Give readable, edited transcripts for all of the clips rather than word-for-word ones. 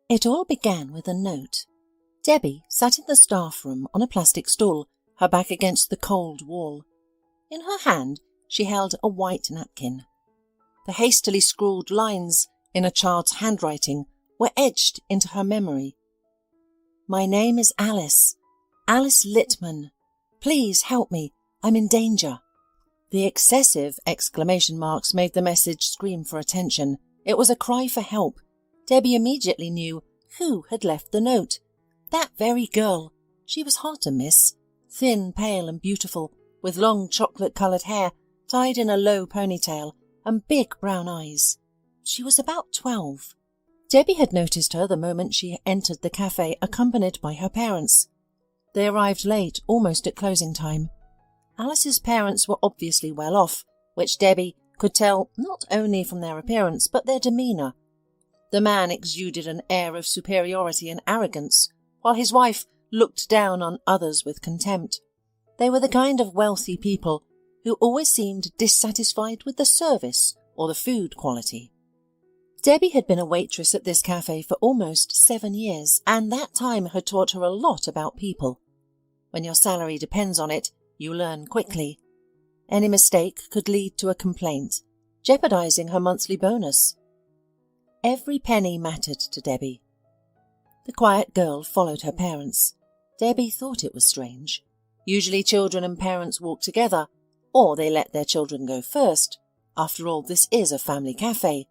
It all began with a note. Debbie sat in the staff room on a plastic stool, her back against the cold wall. In her hand she held a white napkin. The hastily scrawled lines in a child's handwriting were etched into her memory. "My name is Alice. Alice Littman. Please help me. I'm in danger." The excessive exclamation marks made the message scream for attention. It was a cry for help. Debbie immediately knew who had left the note. That very girl. She was hard to miss. Thin, pale and beautiful, with long chocolate-coloured hair tied in a low ponytail and big brown eyes. She was about 12. Debbie had noticed her the moment she entered the cafe accompanied by her parents. They arrived late, almost at closing time. Alice's parents were obviously well off, which Debbie could tell not only from their appearance but their demeanour. The man exuded an air of superiority and arrogance, while his wife looked down on others with contempt. They were the kind of wealthy people who always seemed dissatisfied with the service or the food quality. Debbie had been a waitress at this cafe for almost 7 years, and that time had taught her a lot about people. When your salary depends on it, you learn quickly. Any mistake could lead to a complaint, jeopardizing her monthly bonus. Every penny mattered to Debbie. The quiet girl followed her parents. Debbie thought it was strange. Usually children and parents walk together, or they let their children go first. After all, this is a family cafe.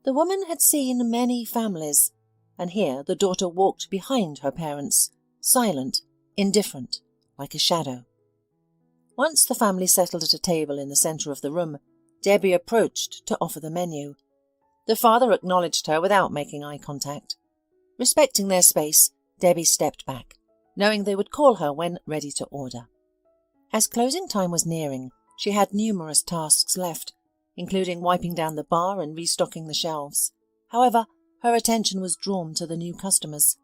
The woman had seen many families, and here the daughter walked behind her parents, silent, indifferent, like a shadow. Once the family settled at a table in the centre of the room, Debbie approached to offer the menu. The father acknowledged her without making eye contact. Respecting their space, Debbie stepped back, knowing they would call her when ready to order. As closing time was nearing, she had numerous tasks left, including wiping down the bar and restocking the shelves. However, her attention was drawn to the new customers.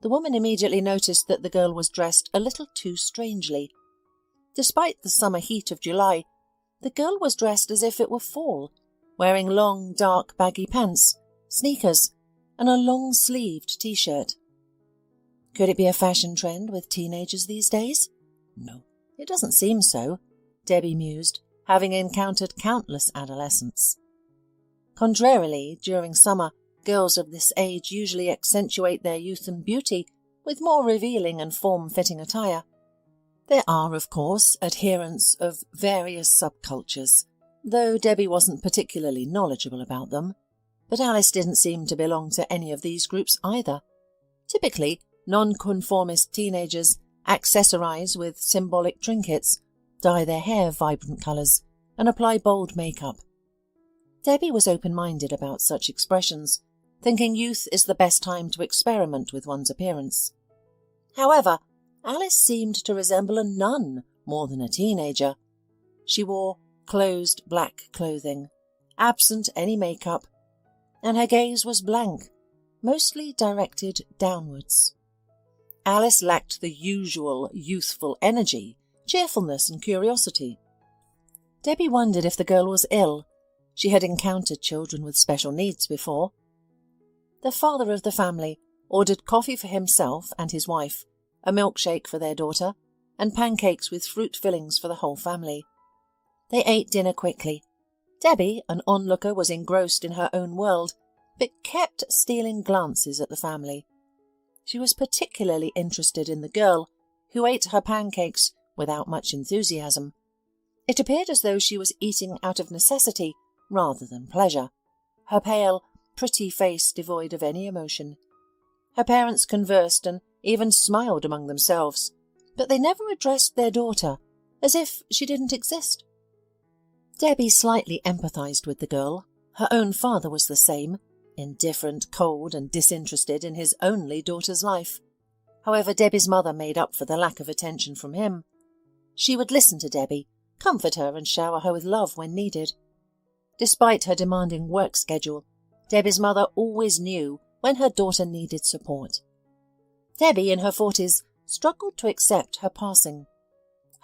The woman immediately noticed that the girl was dressed a little too strangely. Despite the summer heat of July, the girl was dressed as if it were fall, wearing long, dark, baggy pants, sneakers, and a long-sleeved T-shirt. Could it be a fashion trend with teenagers these days? No, it doesn't seem so, Debbie mused, having encountered countless adolescents. Contrarily, during summer, girls of this age usually accentuate their youth and beauty with more revealing and form-fitting attire. There are, of course, adherents of various subcultures, though Debbie wasn't particularly knowledgeable about them. But Alice didn't seem to belong to any of these groups either. Typically, nonconformist teenagers accessorize with symbolic trinkets, dye their hair vibrant colours, and apply bold makeup. Debbie was open-minded about such expressions, thinking youth is the best time to experiment with one's appearance. However, Alice seemed to resemble a nun more than a teenager. She wore closed black clothing, absent any makeup, and her gaze was blank, mostly directed downwards. Alice lacked the usual youthful energy, cheerfulness and curiosity. Debbie wondered if the girl was ill. She had encountered children with special needs before. The father of the family ordered coffee for himself and his wife, a milkshake for their daughter, and pancakes with fruit fillings for the whole family. They ate dinner quickly. Debbie, an onlooker, was engrossed in her own world, but kept stealing glances at the family. She was particularly interested in the girl, who ate her pancakes without much enthusiasm. It appeared as though she was eating out of necessity rather than pleasure, her pale, pretty face devoid of any emotion. Her parents conversed and even smiled among themselves, but they never addressed their daughter, as if she didn't exist. Debbie slightly empathized with the girl. Her own father was the same, indifferent, cold, and disinterested in his only daughter's life. However, Debbie's mother made up for the lack of attention from him. She would listen to Debbie, comfort her, and shower her with love when needed. Despite her demanding work schedule, Debbie's mother always knew when her daughter needed support. Debbie, in her 40s, struggled to accept her passing.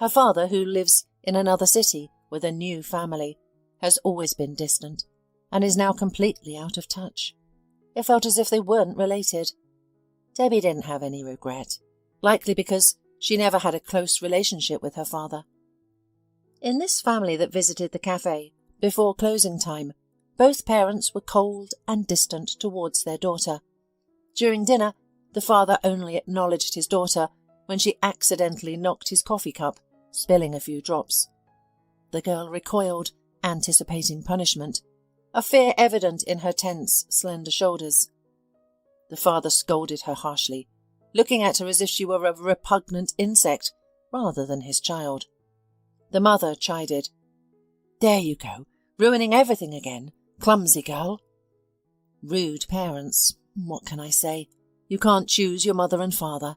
Her father, who lives in another city with a new family, has always been distant and is now completely out of touch. It felt as if they weren't related. Debbie didn't have any regret, likely because she never had a close relationship with her father. In this family that visited the cafe before closing time, both parents were cold and distant towards their daughter. During dinner, the father only acknowledged his daughter when she accidentally knocked his coffee cup, spilling a few drops. The girl recoiled, anticipating punishment, a fear evident in her tense, slender shoulders. The father scolded her harshly, looking at her as if she were a repugnant insect rather than his child. The mother chided, "There you go, ruining everything again, clumsy girl." Rude parents, what can I say? You can't choose your mother and father.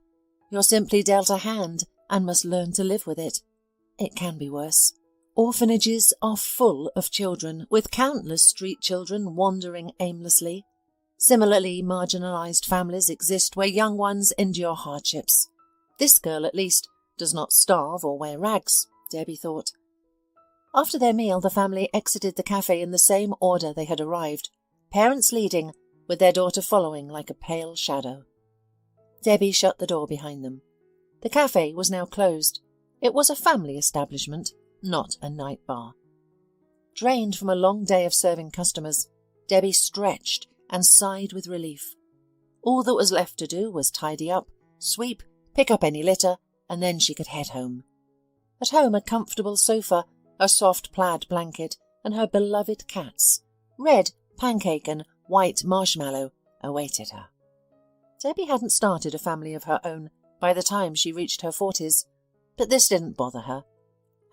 You're simply dealt a hand and must learn to live with it. It can be worse. Orphanages are full of children, with countless street children wandering aimlessly. Similarly, marginalised families exist where young ones endure hardships. This girl, at least, does not starve or wear rags, Debbie thought. After their meal, the family exited the cafe in the same order they had arrived, parents leading, with their daughter following like a pale shadow. Debbie shut the door behind them. The cafe was now closed. It was a family establishment, not a night bar. Drained from a long day of serving customers, Debbie stretched and sighed with relief. All that was left to do was tidy up, sweep, pick up any litter, and then she could head home. At home, a comfortable sofa, a soft plaid blanket, and her beloved cats, Red, Pancake, and White Marshmallow, awaited her. Debbie hadn't started a family of her own by the time she reached her 40s, but this didn't bother her.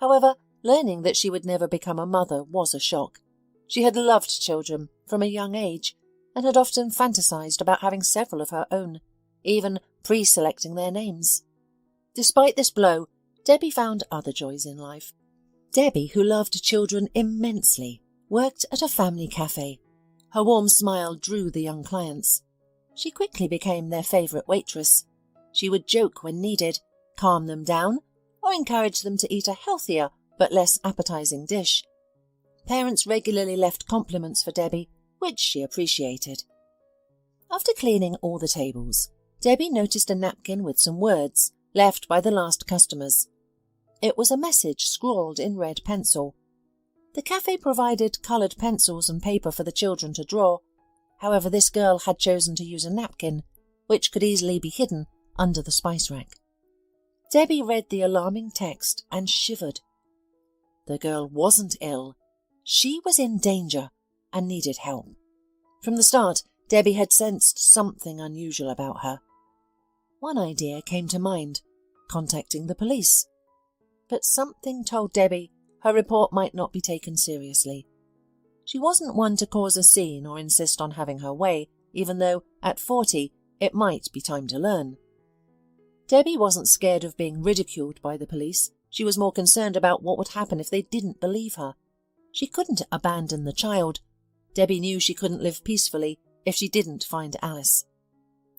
However, learning that she would never become a mother was a shock. She had loved children from a young age and had often fantasized about having several of her own, even pre-selecting their names. Despite this blow, Debbie found other joys in life. Debbie, who loved children immensely, worked at a family cafe. Her warm smile drew the young clients. She quickly became their favourite waitress. She would joke when needed, calm them down, or encourage them to eat a healthier but less appetising dish. Parents regularly left compliments for Debbie, which she appreciated. After cleaning all the tables, Debbie noticed a napkin with some words left by the last customers. It was a message scrawled in red pencil. The cafe provided coloured pencils and paper for the children to draw. However, this girl had chosen to use a napkin, which could easily be hidden under the spice rack. Debbie read the alarming text and shivered. The girl wasn't ill. She was in danger and needed help. From the start, Debbie had sensed something unusual about her. One idea came to mind, contacting the police. But something told Debbie her report might not be taken seriously. She wasn't one to cause a scene or insist on having her way, even though, at 40, it might be time to learn. Debbie wasn't scared of being ridiculed by the police. She was more concerned about what would happen if they didn't believe her. She couldn't abandon the child. Debbie knew she couldn't live peacefully if she didn't find Alice.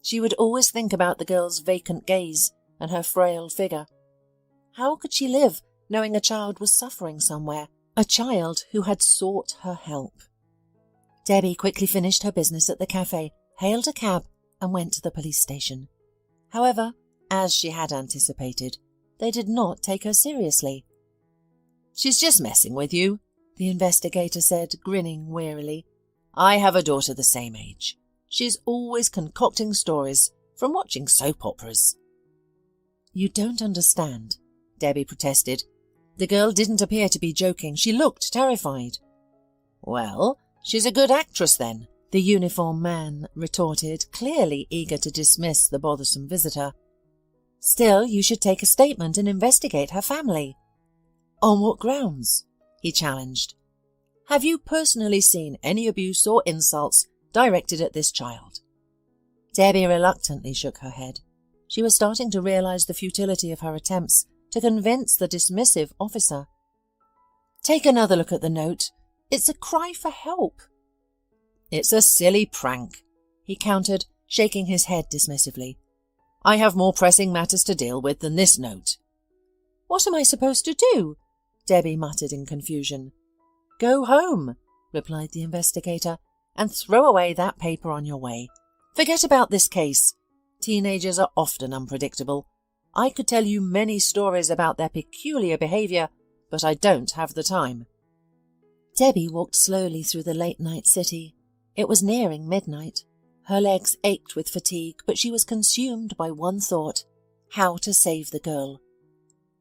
She would always think about the girl's vacant gaze and her frail figure. How could she live knowing a child was suffering somewhere, a child who had sought her help? Debbie quickly finished her business at the cafe, hailed a cab, and went to the police station. However, as she had anticipated, they did not take her seriously. "She's just messing with you," the investigator said, grinning wearily. "I have a daughter the same age. She's always concocting stories from watching soap operas." "You don't understand," Debbie protested. The girl didn't appear to be joking. She looked terrified. "Well, she's a good actress then," the uniformed man retorted, clearly eager to dismiss the bothersome visitor. "Still, you should take a statement and investigate her family." "On what grounds?" he challenged. "Have you personally seen any abuse or insults directed at this child?" Debbie reluctantly shook her head. She was starting to realise the futility of her attempts to convince the dismissive officer. "Take another look at the note. It's a cry for help." "It's a silly prank," he countered, shaking his head dismissively. "I have more pressing matters to deal with than this note." "What am I supposed to do?" Debbie muttered in confusion. "Go home," replied the investigator, and throw away that paper on your way. Forget about this case. Teenagers are often unpredictable. I could tell you many stories about their peculiar behaviour, but I don't have the time." Debbie walked slowly through the late-night city. It was nearing midnight. Her legs ached with fatigue, but she was consumed by one thought: how to save the girl.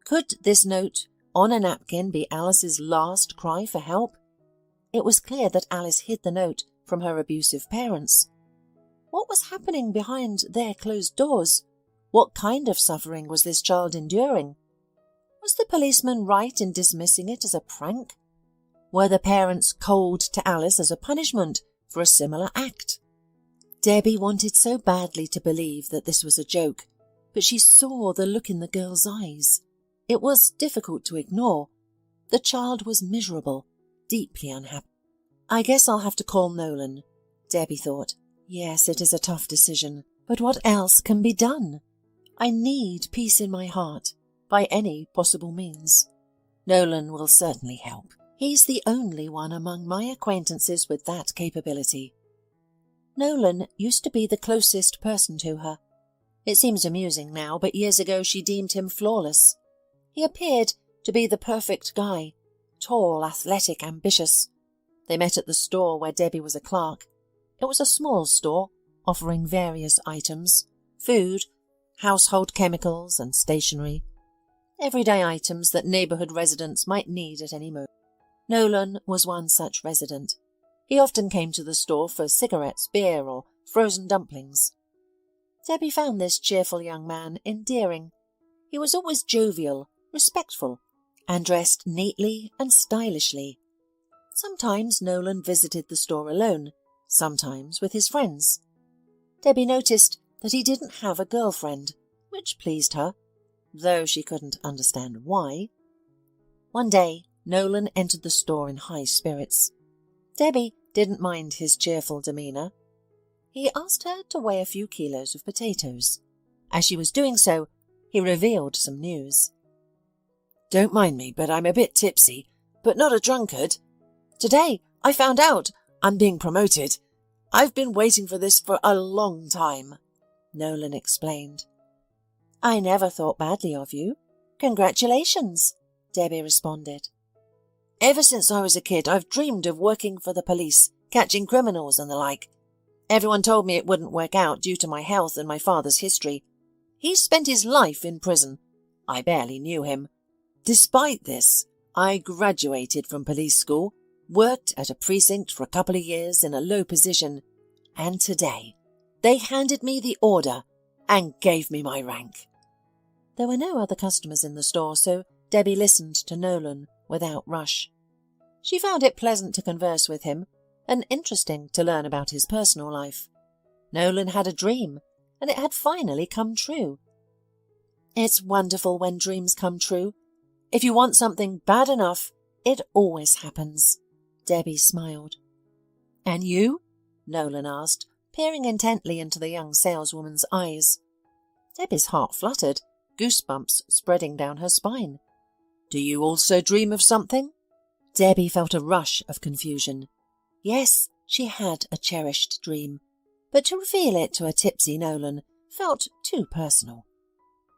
Could this note on a napkin be Alice's last cry for help? It was clear that Alice hid the note from her abusive parents. What was happening behind their closed doors? What kind of suffering was this child enduring? Was the policeman right in dismissing it as a prank? Were the parents cold to Alice as a punishment for a similar act? Debbie wanted so badly to believe that this was a joke, but she saw the look in the girl's eyes. It was difficult to ignore. The child was miserable, deeply unhappy. "I guess I'll have to call Nolan," Debbie thought. "Yes, it is a tough decision, but what else can be done? I need peace in my heart, by any possible means. Nolan will certainly help. He's the only one among my acquaintances with that capability." Nolan used to be the closest person to her. It seems amusing now, but years ago she deemed him flawless. He appeared to be the perfect guy, tall, athletic, ambitious. They met at the store where Debbie was a clerk. It was a small store, offering various items: food, household chemicals and stationery. Everyday items that neighbourhood residents might need at any moment. Nolan was one such resident. He often came to the store for cigarettes, beer, or frozen dumplings. Debbie found this cheerful young man endearing. He was always jovial, respectful, and dressed neatly and stylishly. Sometimes Nolan visited the store alone, sometimes with his friends. Debbie noticed that he didn't have a girlfriend, which pleased her, though she couldn't understand why. One day, Nolan entered the store in high spirits. Debbie didn't mind his cheerful demeanour. He asked her to weigh a few kilos of potatoes. As she was doing so, he revealed some news. "Don't mind me, but I'm a bit tipsy, but not a drunkard. Today I found out I'm being promoted. I've been waiting for this for a long time," Nolan explained. "I never thought badly of you. Congratulations," Debbie responded. "Ever since I was a kid, I've dreamed of working for the police, catching criminals and the like. Everyone told me it wouldn't work out due to my health and my father's history. He spent his life in prison. I barely knew him. Despite this, I graduated from police school, worked at a precinct for a couple of years in a low position, and today they handed me the order and gave me my rank." There were no other customers in the store, so Debbie listened to Nolan without rush. She found it pleasant to converse with him, and interesting to learn about his personal life. Nolan had a dream, and it had finally come true. It's wonderful when dreams come true. If you want something bad enough, it always happens. Debbie smiled. "And you?" Nolan asked, peering intently into the young saleswoman's eyes. Debbie's heart fluttered, goosebumps spreading down her spine. "Do you also dream of something?" Debbie felt a rush of confusion. Yes, she had a cherished dream, but to reveal it to a tipsy Nolan felt too personal.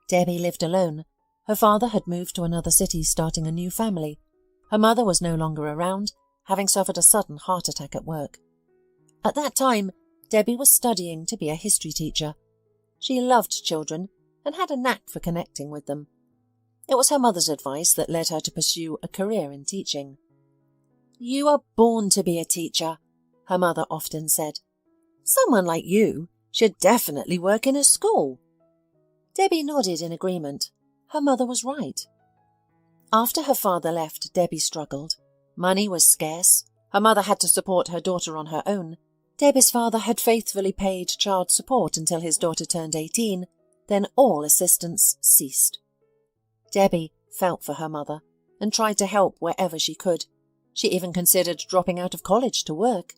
Debbie lived alone. Her father had moved to another city, starting a new family. Her mother was no longer around, having suffered a sudden heart attack at work. At that time, Debbie was studying to be a history teacher. She loved children and had a knack for connecting with them. It was her mother's advice that led her to pursue a career in teaching. "You are born to be a teacher," her mother often said. "Someone like you should definitely work in a school." Debbie nodded in agreement. Her mother was right. After her father left, Debbie struggled. Money was scarce. Her mother had to support her daughter on her own. Debbie's father had faithfully paid child support until his daughter turned 18, then all assistance ceased. Debbie felt for her mother and tried to help wherever she could. She even considered dropping out of college to work.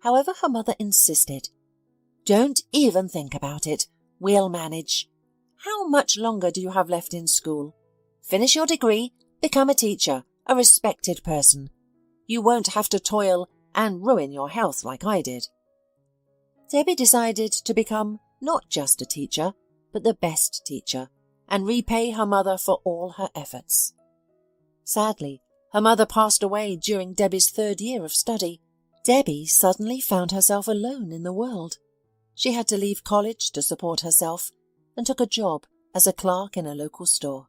However, her mother insisted. "Don't even think about it. We'll manage. How much longer do you have left in school? Finish your degree, become a teacher, a respected person. You won't have to toil and ruin your health like I did. Debbie decided to become not just a teacher, but the best teacher, and repay her mother for all her efforts. Sadly, her mother passed away during Debbie's 3rd year of study. Debbie suddenly found herself alone in the world. She had to leave college to support herself and took a job as a clerk in a local store.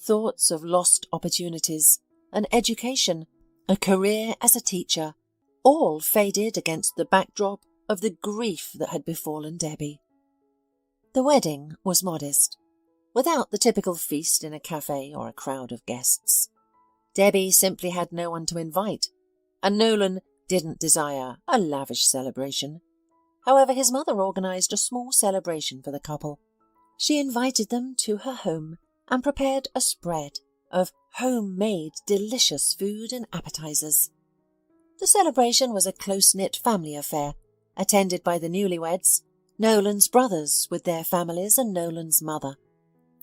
Thoughts of lost opportunities, an education, a career as a teacher, all faded against the backdrop of the grief that had befallen Debbie. The wedding was modest, without the typical feast in a cafe or a crowd of guests. Debbie simply had no one to invite, and Nolan didn't desire a lavish celebration. However, his mother organised a small celebration for the couple. She invited them to her home and prepared a spread of homemade delicious food and appetizers. The celebration was a close-knit family affair, attended by the newlyweds, Nolan's brothers with their families, and Nolan's mother.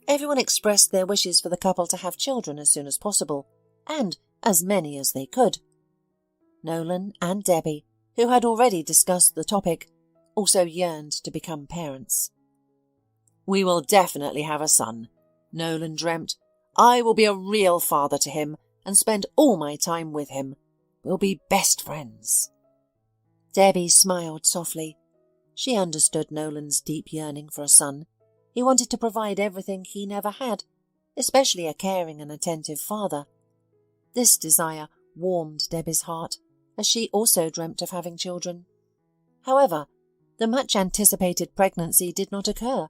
Everyone expressed their wishes for the couple to have children as soon as possible, and as many as they could. Nolan and Debbie, who had already discussed the topic, also yearned to become parents. "We will definitely have a son," Nolan dreamt. "I will be a real father to him and spend all my time with him. We'll be best friends." Debbie smiled softly. She understood Nolan's deep yearning for a son. He wanted to provide everything he never had, especially a caring and attentive father. This desire warmed Debbie's heart, as she also dreamt of having children. However, the much-anticipated pregnancy did not occur.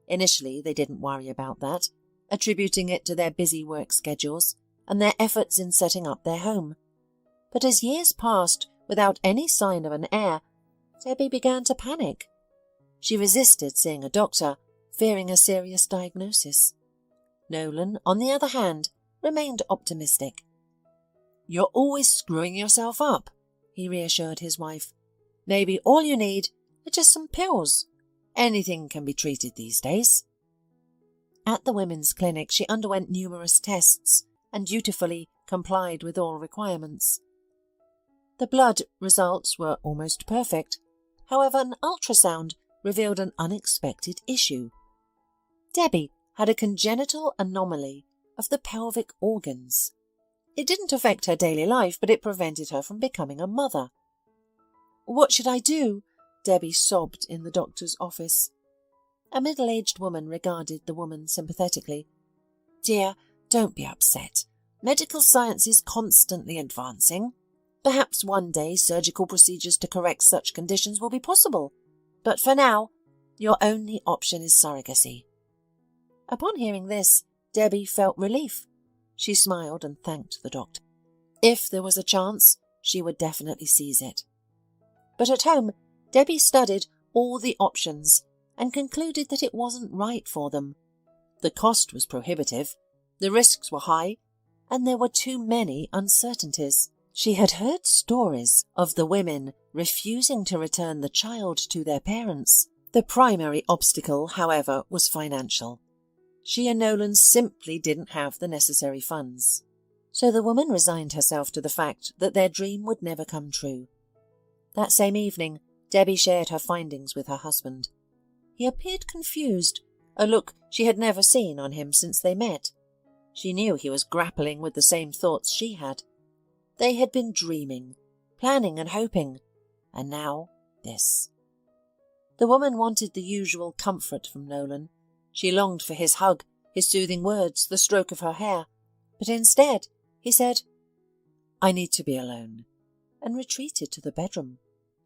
Initially, they didn't worry about that, attributing it to their busy work schedules and their efforts in setting up their home. But as years passed without any sign of an heir, Debbie began to panic. She resisted seeing a doctor, fearing a serious diagnosis. Nolan, on the other hand, remained optimistic. "You're always screwing yourself up," he reassured his wife. "Maybe all you need are just some pills. Anything can be treated these days." At the women's clinic, she underwent numerous tests and dutifully complied with all requirements. The blood results were almost perfect. However, an ultrasound revealed an unexpected issue. Debbie had a congenital anomaly of the pelvic organs. It didn't affect her daily life, but it prevented her from becoming a mother. "What should I do?" Debbie sobbed in the doctor's office. A middle-aged woman regarded the woman sympathetically. "Dear, don't be upset. Medical science is constantly advancing. Perhaps one day surgical procedures to correct such conditions will be possible. But for now, your only option is surrogacy." Upon hearing this, Debbie felt relief. She smiled and thanked the doctor. If there was a chance, she would definitely seize it. But at home, Debbie studied all the options and concluded that it wasn't right for them. The cost was prohibitive, the risks were high, and there were too many uncertainties. She had heard stories of the women refusing to return the child to their parents. The primary obstacle, however, was financial. She and Nolan simply didn't have the necessary funds. So the woman resigned herself to the fact that their dream would never come true. That same evening, Debbie shared her findings with her husband. He appeared confused, a look she had never seen on him since they met. She knew he was grappling with the same thoughts she had. They had been dreaming, planning and hoping, and now this. The woman wanted the usual comfort from Nolan. She longed for his hug, his soothing words, the stroke of her hair. But instead, he said, "I need to be alone," and retreated to the bedroom.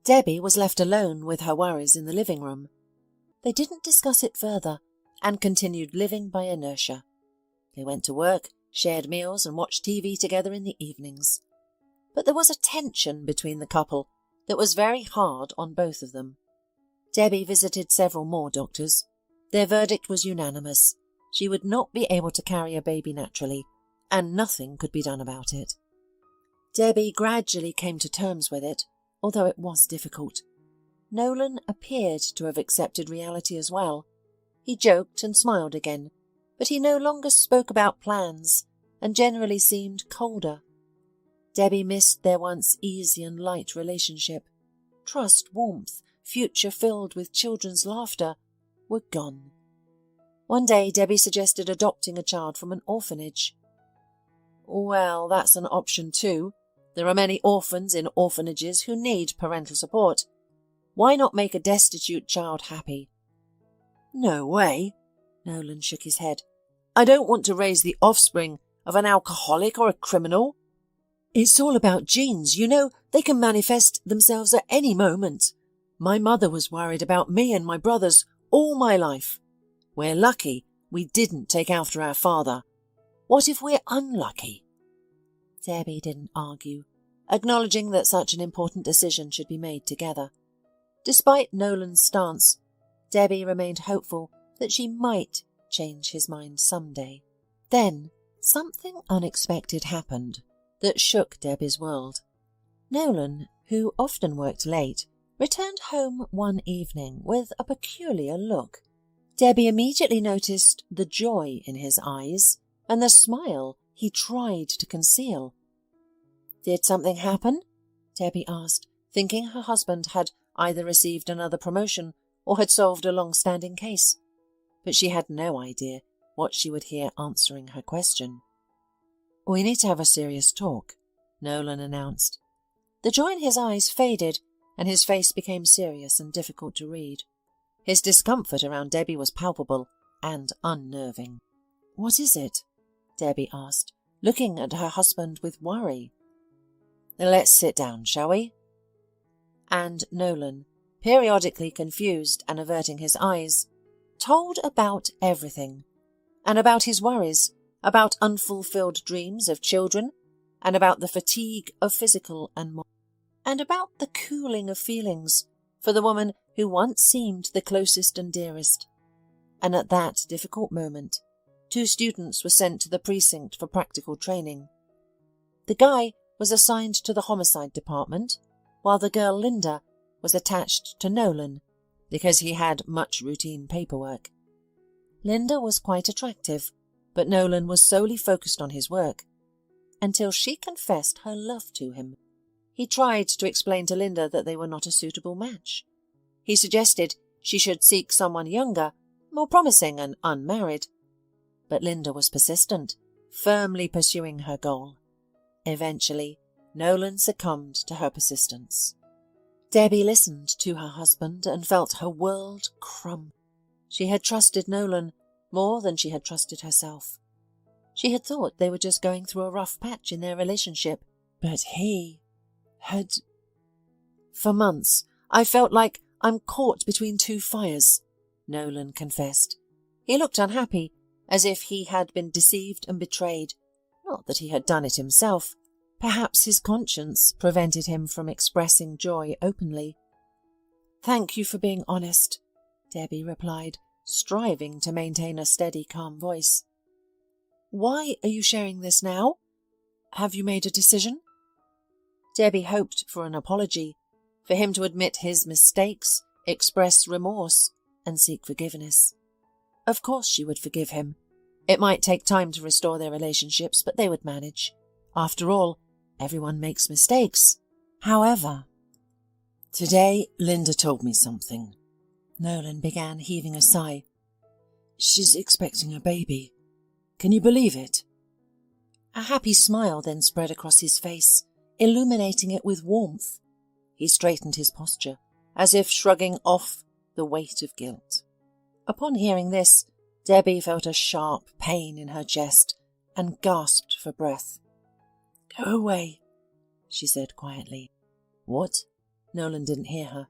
Debbie was left alone with her worries in the living room. They didn't discuss it further and continued living by inertia. They went to work, shared meals and watched TV together in the evenings. But there was a tension between the couple that was very hard on both of them. Debbie visited several more doctors. Their verdict was unanimous. She would not be able to carry a baby naturally, and nothing could be done about it. Debbie gradually came to terms with it, although it was difficult. Nolan appeared to have accepted reality as well. He joked and smiled again, but he no longer spoke about plans and generally seemed colder. Debbie missed their once easy and light relationship. Trust, warmth, future filled with children's laughter were gone. One day Debbie suggested adopting a child from an orphanage. Well, that's an option too. There are many orphans in orphanages who need parental support. Why not make a destitute child happy? No way. Nolan shook his head. I don't want to raise the offspring of an alcoholic or a criminal. It's all about genes, you know, they can manifest themselves at any moment. My mother was worried about me and my brothers all my life. We're lucky we didn't take after our father. What if we're unlucky? Debbie didn't argue, acknowledging that such an important decision should be made together. Despite Nolan's stance, Debbie remained hopeful that she might change his mind someday. Then something unexpected happened that shook Debbie's world. Nolan, who often worked late, returned home one evening with a peculiar look. Debbie immediately noticed the joy in his eyes and the smile he tried to conceal. Did something happen? Debbie asked, thinking her husband had either received another promotion or had solved a long-standing case. But she had no idea what she would hear answering her question. We need to have a serious talk, Nolan announced. The joy in his eyes faded, and his face became serious and difficult to read. His discomfort around Debbie was palpable and unnerving. What is it? Debbie asked, looking at her husband with worry. Let's sit down, shall we? And Nolan, periodically confused and averting his eyes, told about everything, and about his worries, about unfulfilled dreams of children, and about the fatigue of physical and moral, and about the cooling of feelings for the woman who once seemed the closest and dearest. And at that difficult moment, 2 students were sent to the precinct for practical training. The guy was assigned to the homicide department, while the girl Linda was attached to Nolan because he had much routine paperwork. Linda was quite attractive, but Nolan was solely focused on his work, until she confessed her love to him. He tried to explain to Linda that they were not a suitable match. He suggested she should seek someone younger, more promising and unmarried. But Linda was persistent, firmly pursuing her goal. Eventually, Nolan succumbed to her persistence. Debbie listened to her husband and felt her world crumble. She had trusted Nolan more than she had trusted herself. She had thought they were just going through a rough patch in their relationship, but he had... For months, I felt like I'm caught between 2 fires, Nolan confessed. He looked unhappy, as if he had been deceived and betrayed. Not that he had done it himself. Perhaps his conscience prevented him from expressing joy openly. Thank you for being honest, Debbie replied, striving to maintain a steady, calm voice. Why are you sharing this now? Have you made a decision? Debbie hoped for an apology, for him to admit his mistakes, express remorse, and seek forgiveness. Of course she would forgive him. It might take time to restore their relationships, but they would manage. After all, everyone makes mistakes. However, today Linda told me something. Nolan began, heaving a sigh. She's expecting a baby. Can you believe it? A happy smile then spread across his face, illuminating it with warmth. He straightened his posture, as if shrugging off the weight of guilt. Upon hearing this, Debbie felt a sharp pain in her chest and gasped for breath. Go away, she said quietly. What? Nolan didn't hear her.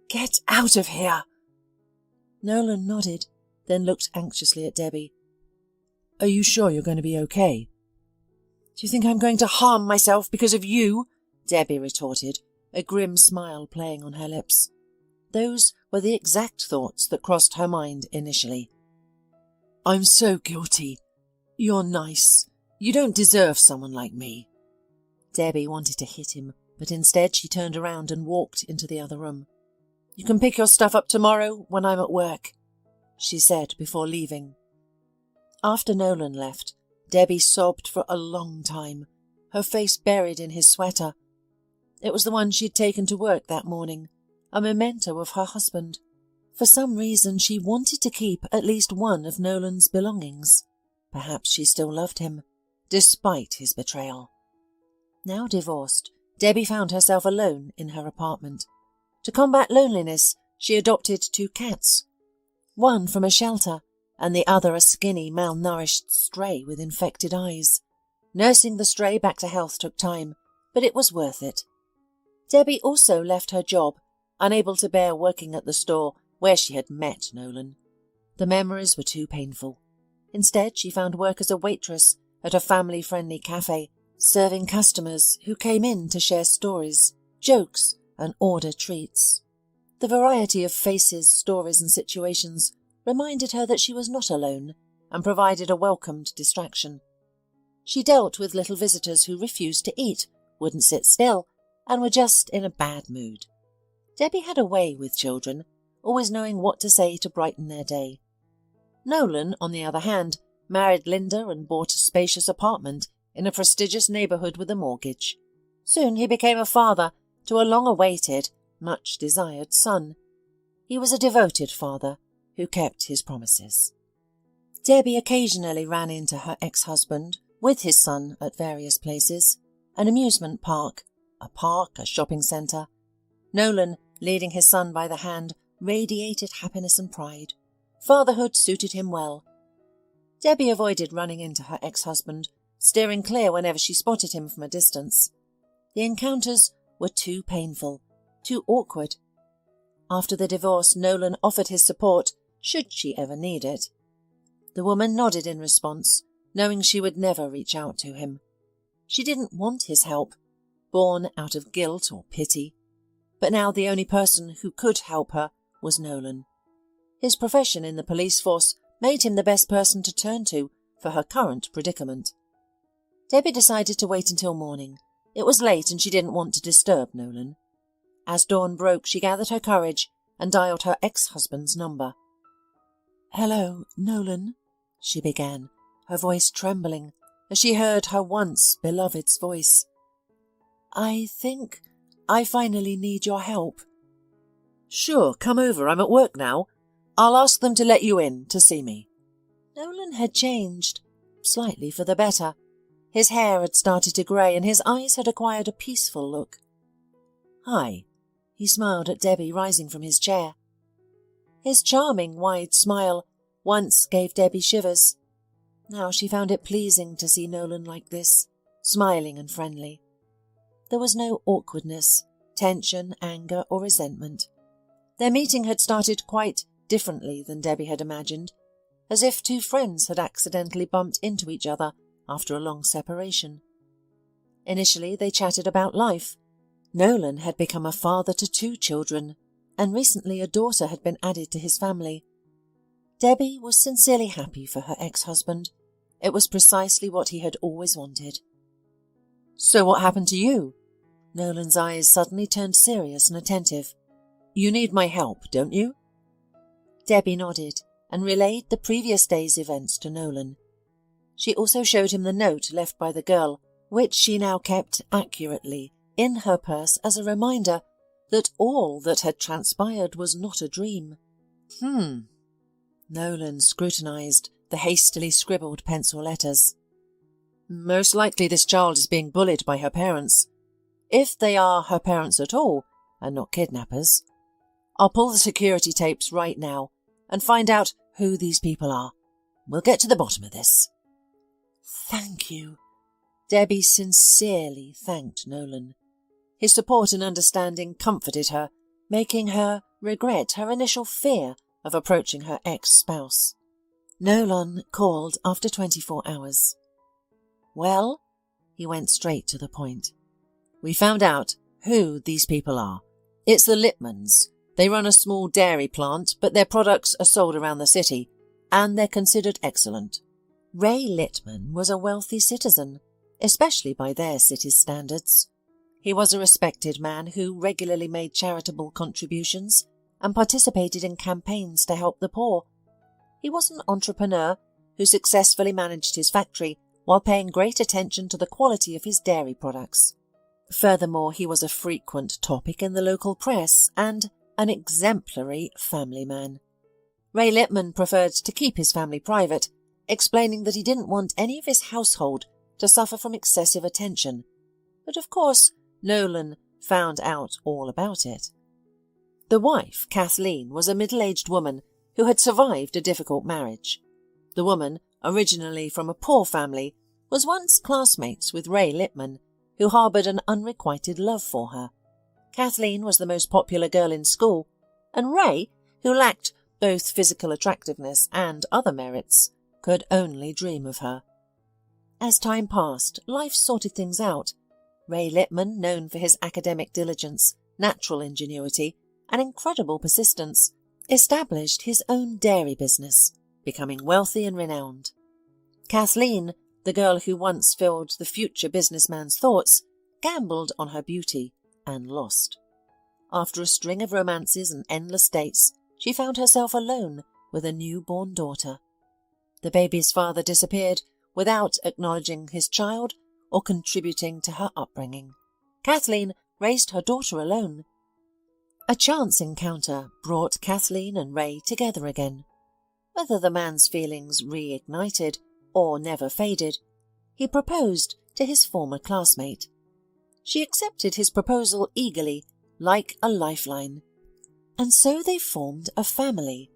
Get out of here! Nolan nodded, then looked anxiously at Debbie. Are you sure you're going to be okay? Do you think I'm going to harm myself because of you? Debbie retorted, a grim smile playing on her lips. Those were the exact thoughts that crossed her mind initially. I'm so guilty. You're nice. You don't deserve someone like me. Debbie wanted to hit him, but instead she turned around and walked into the other room. You can pick your stuff up tomorrow when I'm at work, she said before leaving. After Nolan left, Debbie sobbed for a long time, her face buried in his sweater. It was the one she'd taken to work that morning, a memento of her husband. For some reason she wanted to keep at least one of Nolan's belongings. Perhaps she still loved him, despite his betrayal. Now divorced, Debbie found herself alone in her apartment. To combat loneliness, she adopted 2 cats, one from a shelter and the other a skinny, malnourished stray with infected eyes. Nursing the stray back to health took time, but it was worth it. Debbie also left her job, unable to bear working at the store where she had met Nolan. The memories were too painful. Instead, she found work as a waitress at a family-friendly cafe, serving customers who came in to share stories, jokes, and order treats. The variety of faces, stories, and situations reminded her that she was not alone and provided a welcomed distraction. She dealt with little visitors who refused to eat, wouldn't sit still, and were just in a bad mood. Debbie had a way with children, always knowing what to say to brighten their day. Nolan, on the other hand, married Linda and bought a spacious apartment in a prestigious neighbourhood with a mortgage. Soon he became a father to a long-awaited, much-desired son. He was a devoted father who kept his promises. Debbie occasionally ran into her ex-husband with his son at various places, an amusement park, a shopping centre. Nolan, leading his son by the hand, radiated happiness and pride. Fatherhood suited him well. Debbie avoided running into her ex-husband, steering clear whenever she spotted him from a distance. The encounters were too painful, too awkward. After the divorce, Nolan offered his support, should she ever need it. The woman nodded in response, knowing she would never reach out to him. She didn't want his help, born out of guilt or pity. But now the only person who could help her was Nolan. His profession in the police force made him the best person to turn to for her current predicament. Debbie decided to wait until morning. It was late and she didn't want to disturb Nolan. As dawn broke, she gathered her courage and dialed her ex-husband's number. "Hello, Nolan," she began, her voice trembling as she heard her once beloved's voice. "I think I finally need your help." "Sure, come over. I'm at work now. I'll ask them to let you in to see me." Nolan had changed, slightly for the better. His hair had started to grey and his eyes had acquired a peaceful look. "Hi," he smiled at Debbie, rising from his chair. His charming, wide smile once gave Debbie shivers. Now she found it pleasing to see Nolan like this, smiling and friendly. There was no awkwardness, tension, anger, or resentment. Their meeting had started quite differently than Debbie had imagined, as if 2 friends had accidentally bumped into each other after a long separation. Initially they chatted about life. Nolan had become a father to 2 children, and recently a daughter had been added to his family. Debbie was sincerely happy for her ex-husband. It was precisely what he had always wanted. "So what happened to you?" Nolan's eyes suddenly turned serious and attentive. "You need my help, don't you?" Debbie nodded and relayed the previous day's events to Nolan. She also showed him the note left by the girl, which she now kept accurately in her purse as a reminder that all that had transpired was not a dream. Nolan scrutinized the hastily scribbled pencil letters. "Most likely this child is being bullied by her parents. If they are her parents at all, and not kidnappers. I'll pull the security tapes right now and find out who these people are. We'll get to the bottom of this." "Thank you." Debbie sincerely thanked Nolan. His support and understanding comforted her, making her regret her initial fear of approaching her ex-spouse. Nolan called after 24 hours. "Well," he went straight to the point. "We found out who these people are. It's the Littmans. They run a small dairy plant, but their products are sold around the city, and they're considered excellent." Ray Littman was a wealthy citizen, especially by their city's standards. He was a respected man who regularly made charitable contributions and participated in campaigns to help the poor. He was an entrepreneur who successfully managed his factory while paying great attention to the quality of his dairy products. Furthermore, he was a frequent topic in the local press and an exemplary family man. Ray Littman preferred to keep his family private, explaining that he didn't want any of his household to suffer from excessive attention. But of course, Nolan found out all about it. The wife, Kathleen, was a middle-aged woman who had survived a difficult marriage. The woman, originally from a poor family, was once classmates with Ray Littman, who harboured an unrequited love for her. Kathleen was the most popular girl in school, and Ray, who lacked both physical attractiveness and other merits, could only dream of her. As time passed, life sorted things out. Ray Littman, known for his academic diligence, natural ingenuity, and incredible persistence, established his own dairy business, becoming wealthy and renowned. Kathleen, the girl who once filled the future businessman's thoughts, gambled on her beauty and lost. After a string of romances and endless dates, she found herself alone with a newborn daughter. The baby's father disappeared without acknowledging his child or contributing to her upbringing. Kathleen raised her daughter alone. A chance encounter brought Kathleen and Ray together again. Whether the man's feelings reignited or never faded, he proposed to his former classmate. She accepted his proposal eagerly, like a lifeline. And so they formed a family.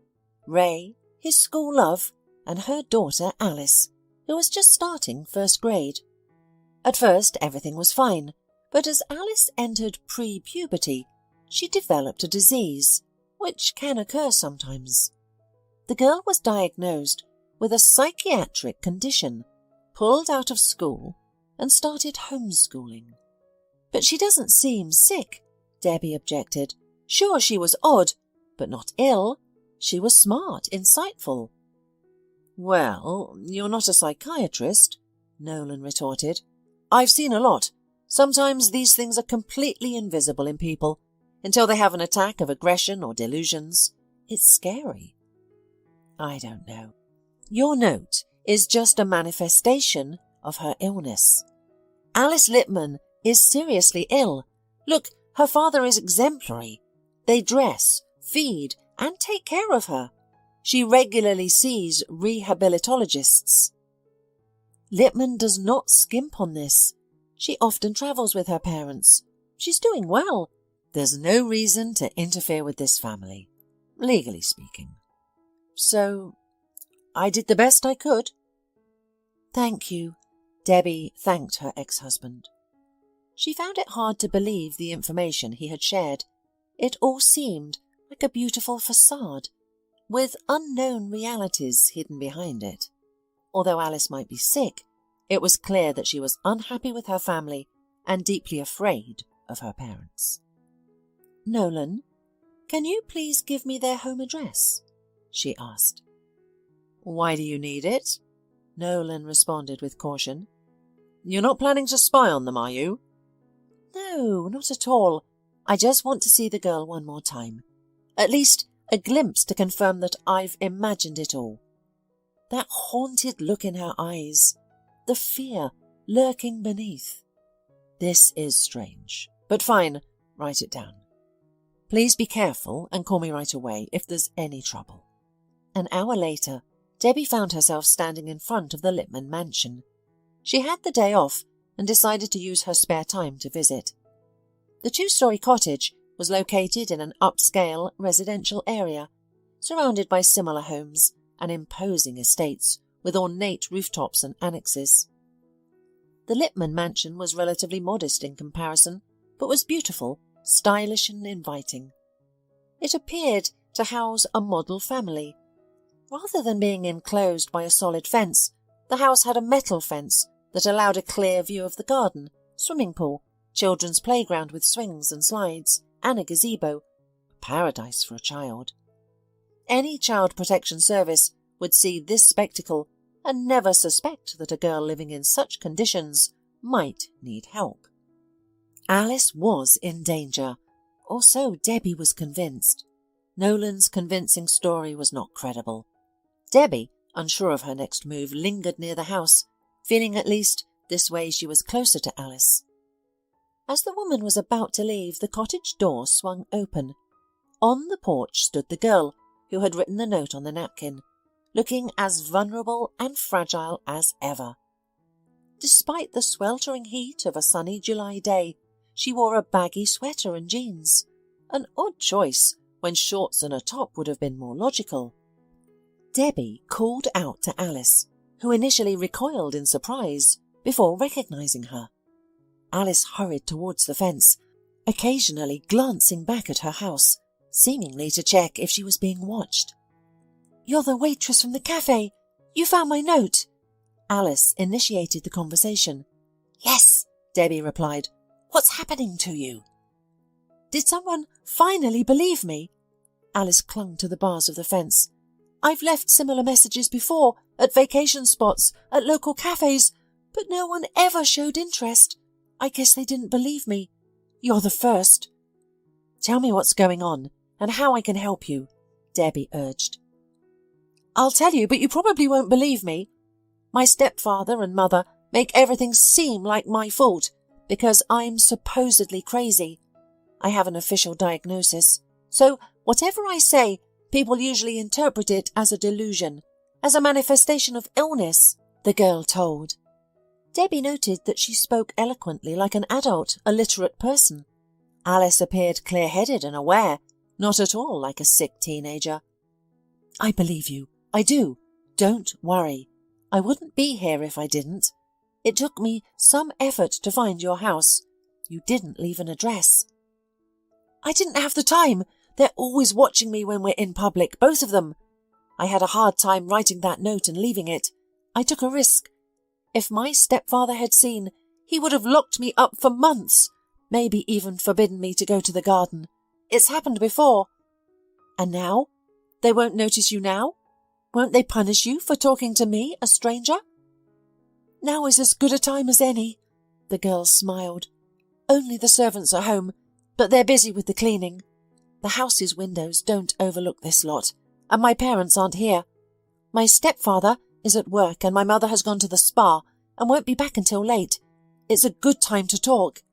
Ray, his school love, and her daughter Alice, who was just starting first grade. At first everything was fine, but as Alice entered pre-puberty, she developed a disease, which can occur sometimes. The girl was diagnosed with a psychiatric condition, pulled out of school, and started homeschooling. But she doesn't seem sick, Debbie objected. Sure, she was odd, but not ill. She was smart, insightful. Well, you're not a psychiatrist, Nolan retorted. I've seen a lot. Sometimes these things are completely invisible in people, until they have an attack of aggression or delusions. It's scary. I don't know. Your note is just a manifestation of her illness. Alice Littman is seriously ill. Look, her father is exemplary. They dress, feed, and take care of her. She regularly sees rehabilitologists. Littman does not skimp on this. She often travels with her parents. She's doing well. There's no reason to interfere with this family, legally speaking. So, I did the best I could. Thank you, Debbie thanked her ex-husband. She found it hard to believe the information he had shared. It all seemed like a beautiful facade, with unknown realities hidden behind it. Although Alice might be sick, it was clear that she was unhappy with her family and deeply afraid of her parents. Nolan, can you please give me their home address? She asked. Why do you need it? Nolan responded with caution. You're not planning to spy on them, are you? No, not at all. I just want to see the girl one more time. At least a glimpse to confirm that I've imagined it all. That haunted look in her eyes, the fear lurking beneath. This is strange, but fine, write it down. Please be careful and call me right away if there's any trouble. An hour later, Debbie found herself standing in front of the Littman mansion. She had the day off and decided to use her spare time to visit. The two-story cottage was located in an upscale residential area, surrounded by similar homes and imposing estates with ornate rooftops and annexes. The Littman mansion was relatively modest in comparison, but was beautiful, stylish and inviting. It appeared to house a model family. Rather than being enclosed by a solid fence, the house had a metal fence that allowed a clear view of the garden, swimming pool, children's playground with swings and slides, and a gazebo. Paradise for a child. Any child protection service would see this spectacle and never suspect that a girl living in such conditions might need help. Alice was in danger, or so Debbie was convinced. Nolan's convincing story was not credible. Debbie, unsure of her next move, lingered near the house, feeling at least this way she was closer to Alice. As the woman was about to leave, the cottage door swung open. On the porch stood the girl who had written the note on the napkin, looking as vulnerable and fragile as ever. Despite the sweltering heat of a sunny July day, she wore a baggy sweater and jeans, an odd choice when shorts and a top would have been more logical. Debbie called out to Alice, who initially recoiled in surprise before recognising her. Alice hurried towards the fence, occasionally glancing back at her house, seemingly to check if she was being watched. "You're the waitress from the cafe. You found my note." Alice initiated the conversation. "Yes," Debbie replied. "What's happening to you?" "Did someone finally believe me?" Alice clung to the bars of the fence. "I've left similar messages before, at vacation spots, at local cafes, but no one ever showed interest. I guess they didn't believe me. You're the first." "Tell me what's going on and how I can help you," Debbie urged. "I'll tell you, but you probably won't believe me. My stepfather and mother make everything seem like my fault because I'm supposedly crazy. I have an official diagnosis, so whatever I say, people usually interpret it as a delusion, as a manifestation of illness," the girl told. Debbie noted that she spoke eloquently like an adult, a literate person. Alice appeared clear-headed and aware, not at all like a sick teenager. "I believe you. I do. Don't worry. I wouldn't be here if I didn't. It took me some effort to find your house. You didn't leave an address." "I didn't have the time. They're always watching me when we're in public, both of them. I had a hard time writing that note and leaving it. I took a risk. If my stepfather had seen, he would have locked me up for months, maybe even forbidden me to go to the garden. It's happened before." "And now? They won't notice you now? Won't they punish you for talking to me, a stranger?" "Now is as good a time as any," the girl smiled. "Only the servants are home, but they're busy with the cleaning. The house's windows don't overlook this lot, and my parents aren't here. My stepfather is at work and my mother has gone to the spa and won't be back until late. It's a good time to talk."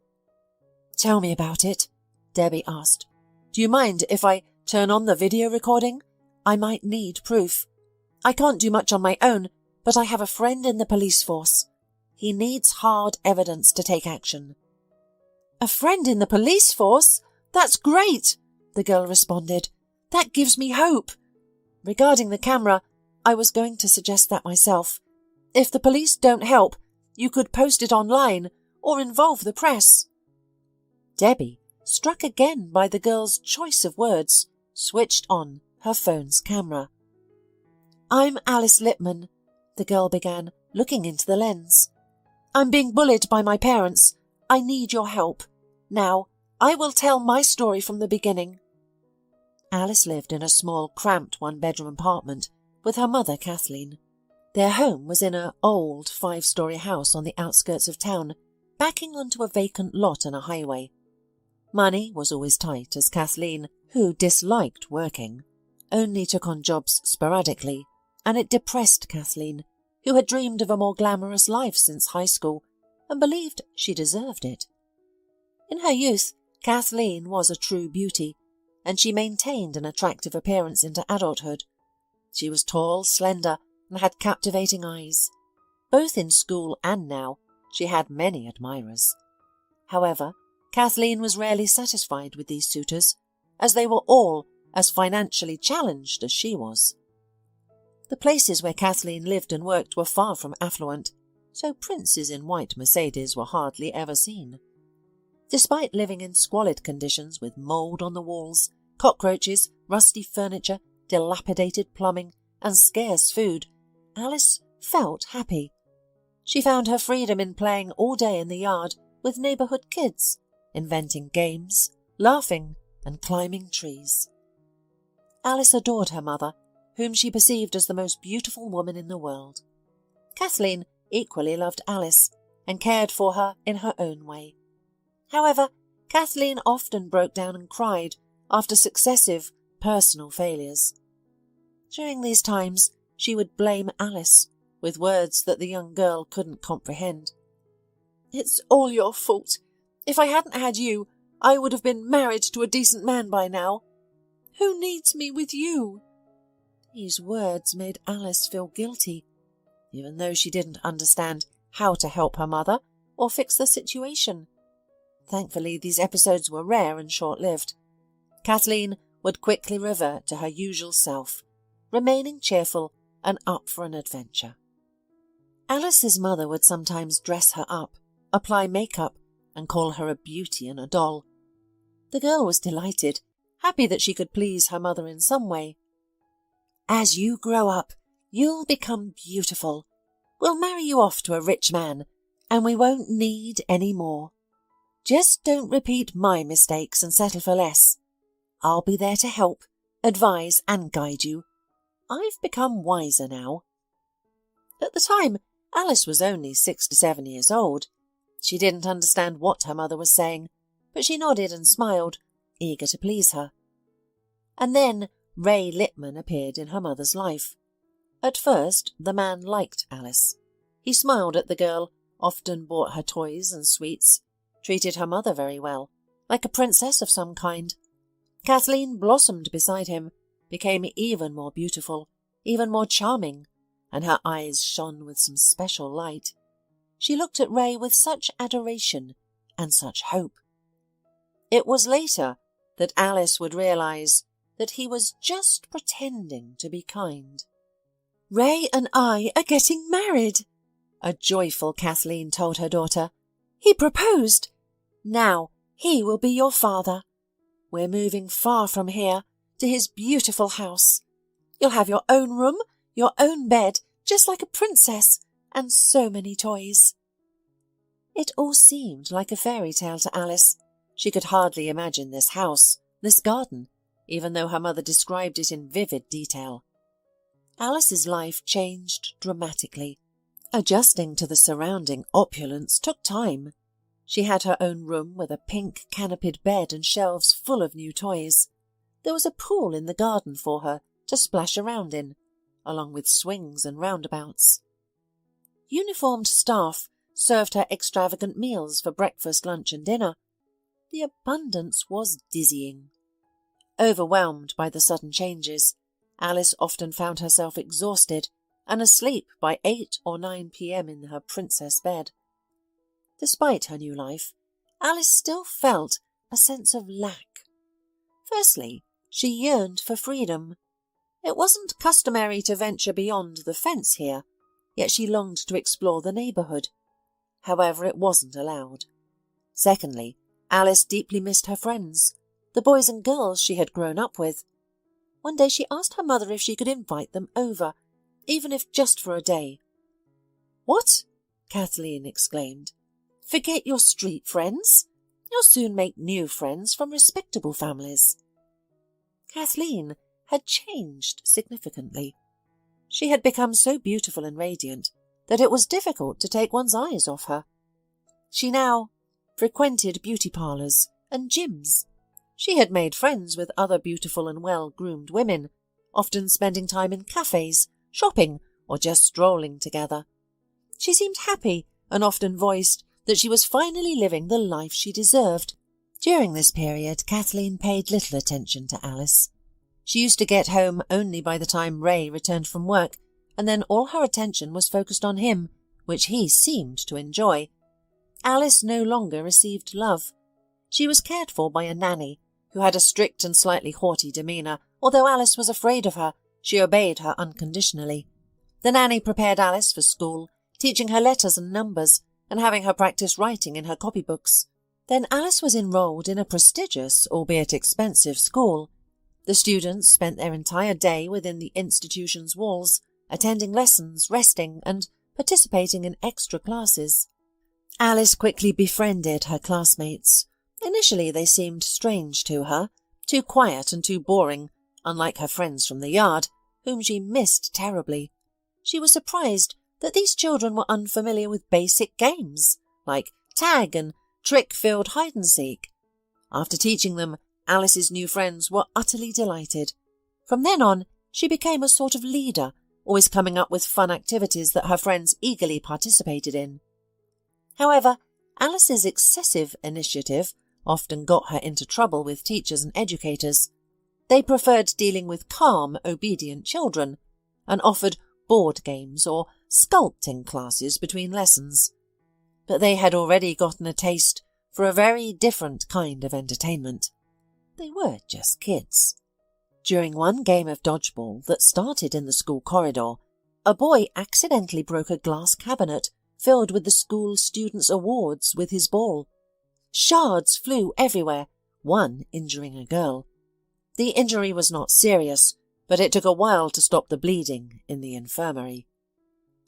"Tell me about it," Debbie asked. "Do you mind if I turn on the video recording? I might need proof. I can't do much on my own, but I have a friend in the police force. He needs hard evidence to take action." "A friend in the police force? That's great," the girl responded. "That gives me hope. Regarding the camera, I was going to suggest that myself. If the police don't help, you could post it online or involve the press." Debbie, struck again by the girl's choice of words, switched on her phone's camera. "I'm Alice Littman," the girl began, looking into the lens. "I'm being bullied by my parents. I need your help. Now, I will tell my story from the beginning." Alice lived in a small, cramped one-bedroom apartment with her mother, Kathleen. Their home was in an old 5-story house on the outskirts of town, backing onto a vacant lot on a highway. Money was always tight, as Kathleen, who disliked working, only took on jobs sporadically, and it depressed Kathleen, who had dreamed of a more glamorous life since high school and believed she deserved it. In her youth, Kathleen was a true beauty, and she maintained an attractive appearance into adulthood. She was tall, slender, and had captivating eyes. Both in school and now, she had many admirers. However, Kathleen was rarely satisfied with these suitors, as they were all as financially challenged as she was. The places where Kathleen lived and worked were far from affluent, so princes in white Mercedes were hardly ever seen. Despite living in squalid conditions with mould on the walls, cockroaches, rusty furniture, dilapidated plumbing, and scarce food, Alice felt happy. She found her freedom in playing all day in the yard with neighbourhood kids, inventing games, laughing, and climbing trees. Alice adored her mother, whom she perceived as the most beautiful woman in the world. Kathleen equally loved Alice and cared for her in her own way. However, Kathleen often broke down and cried after successive personal failures. During these times, she would blame Alice, with words that the young girl couldn't comprehend. "It's all your fault. If I hadn't had you, I would have been married to a decent man by now. Who needs me with you?" These words made Alice feel guilty, even though she didn't understand how to help her mother or fix the situation. Thankfully, these episodes were rare and short-lived. Kathleen would quickly revert to her usual self, remaining cheerful and up for an adventure. Alice's mother would sometimes dress her up, apply makeup, and call her a beauty and a doll. The girl was delighted, happy that she could please her mother in some way. "As you grow up, you'll become beautiful. We'll marry you off to a rich man, and we won't need any more. Just don't repeat my mistakes and settle for less. I'll be there to help, advise and guide you. I've become wiser now." At the time, Alice was only 6 to 7 years old. She didn't understand what her mother was saying, but she nodded and smiled, eager to please her. And then Ray Littman appeared in her mother's life. At first, the man liked Alice. He smiled at the girl, often bought her toys and sweets, treated her mother very well, like a princess of some kind. Kathleen blossomed beside him, became even more beautiful, even more charming, and her eyes shone with some special light. She looked at Ray with such adoration and such hope. It was later that Alice would realize that he was just pretending to be kind. "Ray and I are getting married," a joyful Kathleen told her daughter. "He proposed. Now he will be your father. We're moving far from here, to his beautiful house. You'll have your own room, your own bed, just like a princess, and so many toys." It all seemed like a fairy tale to Alice. She could hardly imagine this house, this garden, even though her mother described it in vivid detail. Alice's life changed dramatically. Adjusting to the surrounding opulence took time. She had her own room with a pink canopied bed and shelves full of new toys. There was a pool in the garden for her to splash around in, along with swings and roundabouts. Uniformed staff served her extravagant meals for breakfast, lunch and dinner. The abundance was dizzying. Overwhelmed by the sudden changes, Alice often found herself exhausted and asleep by 8 or 9 p.m. in her princess bed. Despite her new life, Alice still felt a sense of lack. Firstly, she yearned for freedom. It wasn't customary to venture beyond the fence here, yet she longed to explore the neighbourhood. However, it wasn't allowed. Secondly, Alice deeply missed her friends, the boys and girls she had grown up with. One day she asked her mother if she could invite them over, even if just for a day. "What?" Kathleen exclaimed. "Forget your street friends. You'll soon make new friends from respectable families." Kathleen had changed significantly. She had become so beautiful and radiant that it was difficult to take one's eyes off her. She now frequented beauty parlours and gyms. She had made friends with other beautiful and well-groomed women, often spending time in cafes, shopping, or just strolling together. She seemed happy and often voiced that she was finally living the life she deserved. During this period, Kathleen paid little attention to Alice. She used to get home only by the time Ray returned from work, and then all her attention was focused on him, which he seemed to enjoy. Alice no longer received love. She was cared for by a nanny, who had a strict and slightly haughty demeanour. Although Alice was afraid of her, she obeyed her unconditionally. The nanny prepared Alice for school, teaching her letters and numbers, and having her practice writing in her copybooks. Then Alice was enrolled in a prestigious, albeit expensive, school. The students spent their entire day within the institution's walls, attending lessons, resting, and participating in extra classes. Alice quickly befriended her classmates. Initially they seemed strange to her, too quiet and too boring, unlike her friends from the yard, whom she missed terribly. She was surprised that these children were unfamiliar with basic games, like tag and trick-filled hide-and-seek. After teaching them, Alice's new friends were utterly delighted. From then on, she became a sort of leader, always coming up with fun activities that her friends eagerly participated in. However, Alice's excessive initiative often got her into trouble with teachers and educators. They preferred dealing with calm, obedient children and offered board games or sculpting classes between lessons. But they had already gotten a taste for a very different kind of entertainment. They were just kids. During one game of dodgeball that started in the school corridor, a boy accidentally broke a glass cabinet filled with the school students' awards with his ball. Shards flew everywhere, one injuring a girl. The injury was not serious, but it took a while to stop the bleeding in the infirmary.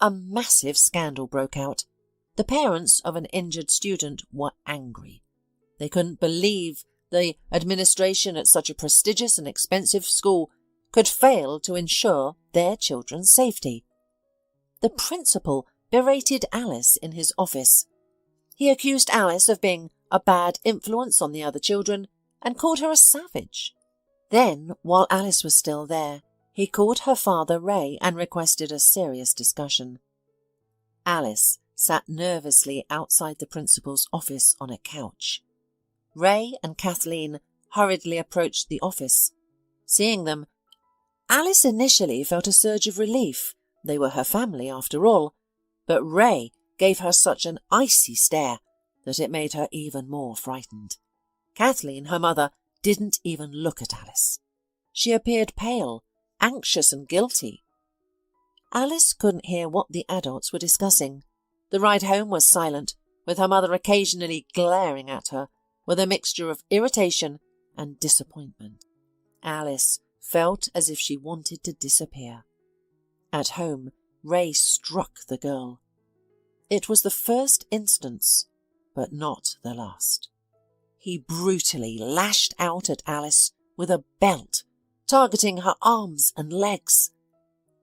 A massive scandal broke out. The parents of an injured student were angry. They couldn't believe the administration at such a prestigious and expensive school could fail to ensure their children's safety. The principal berated Alice in his office. He accused Alice of being a bad influence on the other children and called her a savage. Then, while Alice was still there, he called her father Ray and requested a serious discussion. Alice sat nervously outside the principal's office on a couch. Ray and Kathleen hurriedly approached the office. Seeing them, Alice initially felt a surge of relief. They were her family after all, but Ray gave her such an icy stare that it made her even more frightened. Kathleen, her mother, didn't even look at Alice. She appeared pale, anxious and guilty. Alice couldn't hear what the adults were discussing. The ride home was silent, with her mother occasionally glaring at her with a mixture of irritation and disappointment. Alice felt as if she wanted to disappear. At home, Ray struck the girl. It was the first instance, but not the last. He brutally lashed out at Alice with a belt, targeting her arms and legs.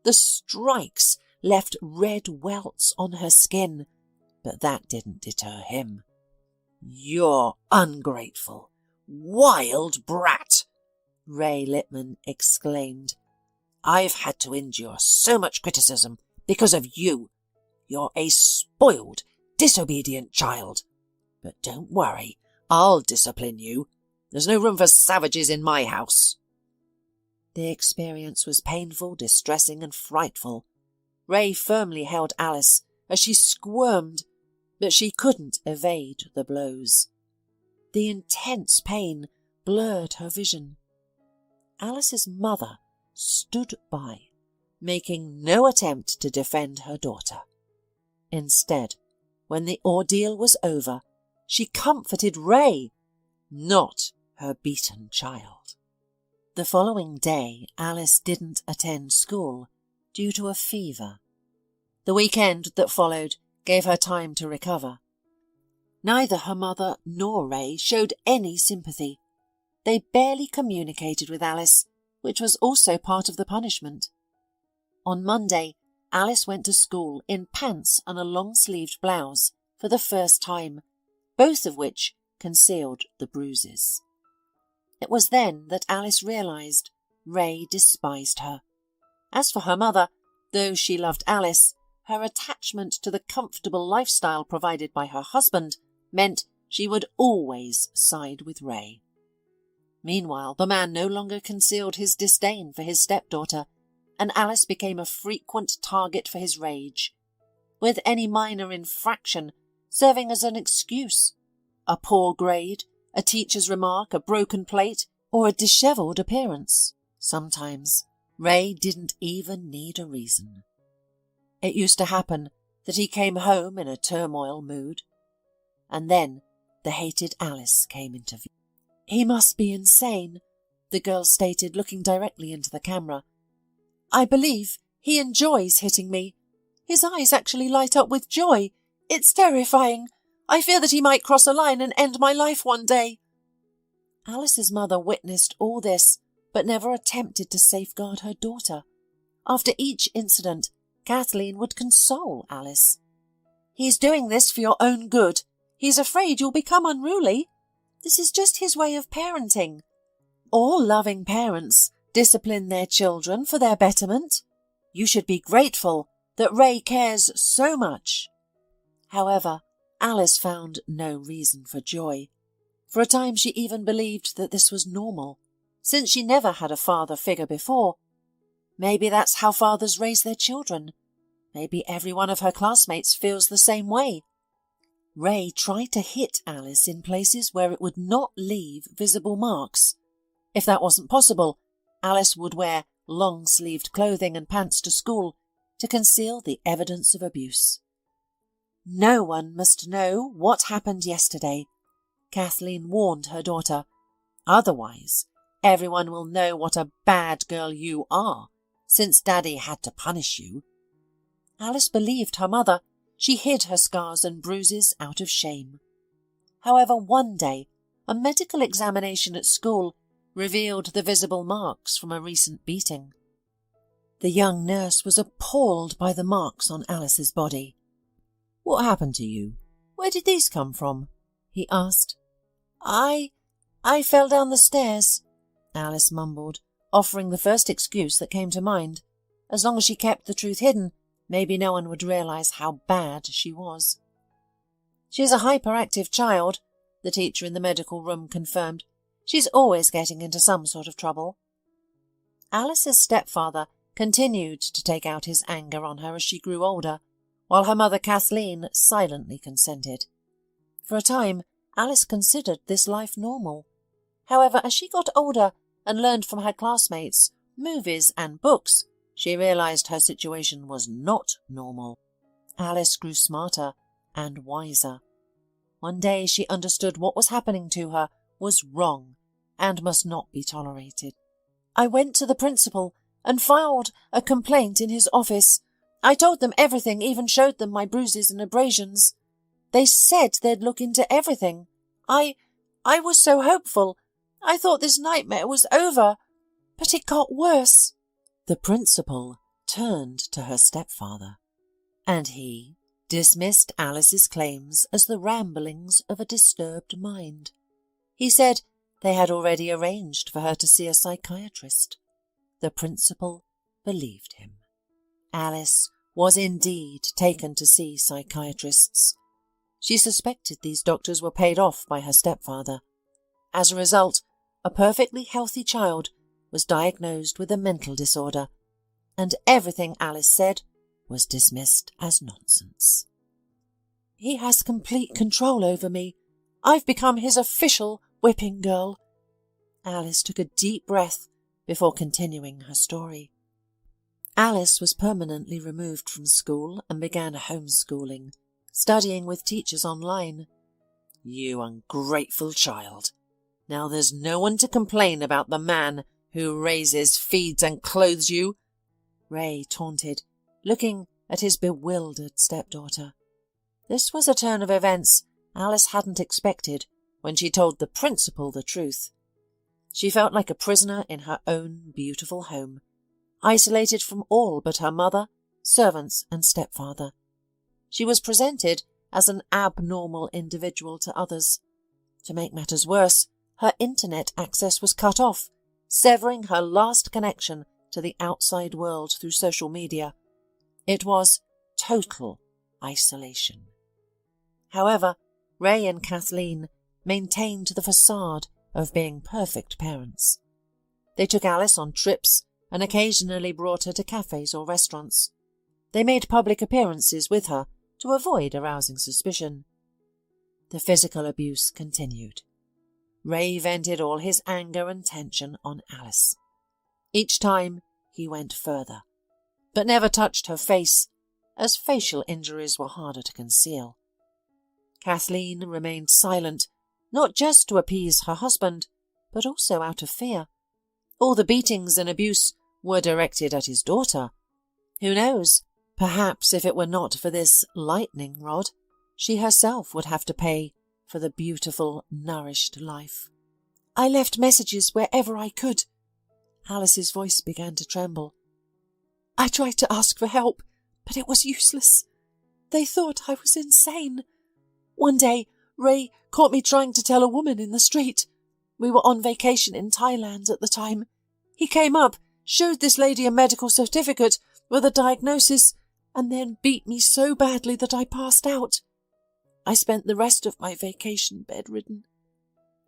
The strikes left red welts on her skin, but that didn't deter him. "You're ungrateful, wild brat," Ray Littman exclaimed. "I've had to endure so much criticism because of you. You're a spoiled, disobedient child. But don't worry, I'll discipline you. There's no room for savages in my house." The experience was painful, distressing and frightful. Ray firmly held Alice as she squirmed, but she couldn't evade the blows. The intense pain blurred her vision. Alice's mother stood by, making no attempt to defend her daughter. Instead, when the ordeal was over, she comforted Ray, not her beaten child. The following day, Alice didn't attend school due to a fever. The weekend that followed gave her time to recover. Neither her mother nor Ray showed any sympathy. They barely communicated with Alice, which was also part of the punishment. On Monday, Alice went to school in pants and a long-sleeved blouse for the first time, both of which concealed the bruises. It was then that Alice realised Ray despised her. As for her mother, though she loved Alice, her attachment to the comfortable lifestyle provided by her husband meant she would always side with Ray. Meanwhile, the man no longer concealed his disdain for his stepdaughter, and Alice became a frequent target for his rage, with any minor infraction serving as an excuse. A poor grade, a teacher's remark, a broken plate, or a dishevelled appearance. Sometimes Ray didn't even need a reason. It used to happen that he came home in a turmoil mood, and then the hated Alice came into view. "He must be insane," the girl stated, looking directly into the camera. "I believe he enjoys hitting me. His eyes actually light up with joy. It's terrifying. I fear that he might cross a line and end my life one day." Alice's mother witnessed all this, but never attempted to safeguard her daughter. After each incident, Kathleen would console Alice. "He's doing this for your own good. He's afraid you'll become unruly. This is just his way of parenting. All loving parents discipline their children for their betterment. You should be grateful that Ray cares so much." However, Alice found no reason for joy. For a time she even believed that this was normal, since she never had a father figure before. Maybe that's how fathers raise their children. Maybe every one of her classmates feels the same way. Ray tried to hit Alice in places where it would not leave visible marks. If that wasn't possible, Alice would wear long-sleeved clothing and pants to school to conceal the evidence of abuse. "No one must know what happened yesterday," Kathleen warned her daughter. "Otherwise, everyone will know what a bad girl you are, since Daddy had to punish you." Alice believed her mother. She hid her scars and bruises out of shame. However, one day, a medical examination at school revealed the visible marks from a recent beating. The young nurse was appalled by the marks on Alice's body. "What happened to you? Where did these come from?" he asked. I fell down the stairs," Alice mumbled, offering the first excuse that came to mind. As long as she kept the truth hidden, maybe no one would realise how bad she was. "She's a hyperactive child," the teacher in the medical room confirmed. "She's always getting into some sort of trouble." Alice's stepfather continued to take out his anger on her as she grew older, while her mother Kathleen silently consented. For a time, Alice considered this life normal. However, as she got older and learned from her classmates, movies and books, she realised her situation was not normal. Alice grew smarter and wiser. One day she understood what was happening to her was wrong and must not be tolerated. "I went to the principal and filed a complaint in his office. I told them everything, even showed them my bruises and abrasions. They said they'd look into everything. I was so hopeful. I thought this nightmare was over, but it got worse." The principal turned to her stepfather, and he dismissed Alice's claims as the ramblings of a disturbed mind. He said they had already arranged for her to see a psychiatrist. The principal believed him. Alice was indeed taken to see psychiatrists. She suspected these doctors were paid off by her stepfather. As a result, a perfectly healthy child was diagnosed with a mental disorder, and everything Alice said was dismissed as nonsense. "He has complete control over me. I've become his official whipping girl." Alice took a deep breath before continuing her story. Alice was permanently removed from school and began homeschooling, studying with teachers online. "You ungrateful child. Now there's no one to complain about the man who raises, feeds and clothes you," Ray taunted, looking at his bewildered stepdaughter. This was a turn of events Alice hadn't expected when she told the principal the truth. She felt like a prisoner in her own beautiful home, isolated from all but her mother, servants and stepfather. She was presented as an abnormal individual to others. To make matters worse, her internet access was cut off, severing her last connection to the outside world through social media. It was total isolation. However, Ray and Kathleen maintained the facade of being perfect parents. They took Alice on trips and occasionally brought her to cafes or restaurants. They made public appearances with her to avoid arousing suspicion. The physical abuse continued. Ray vented all his anger and tension on Alice. Each time he went further, but never touched her face, as facial injuries were harder to conceal. Kathleen remained silent, not just to appease her husband, but also out of fear. All the beatings and abuse were directed at his daughter. Who knows, perhaps if it were not for this lightning rod, she herself would have to pay for the beautiful, nourished life. "I left messages wherever I could." Alice's voice began to tremble. "I tried to ask for help, but it was useless. They thought I was insane. One day, Ray caught me trying to tell a woman in the street. We were on vacation in Thailand at the time. He came up showed this lady a medical certificate with a diagnosis, and then beat me so badly that I passed out. I spent the rest of my vacation bedridden.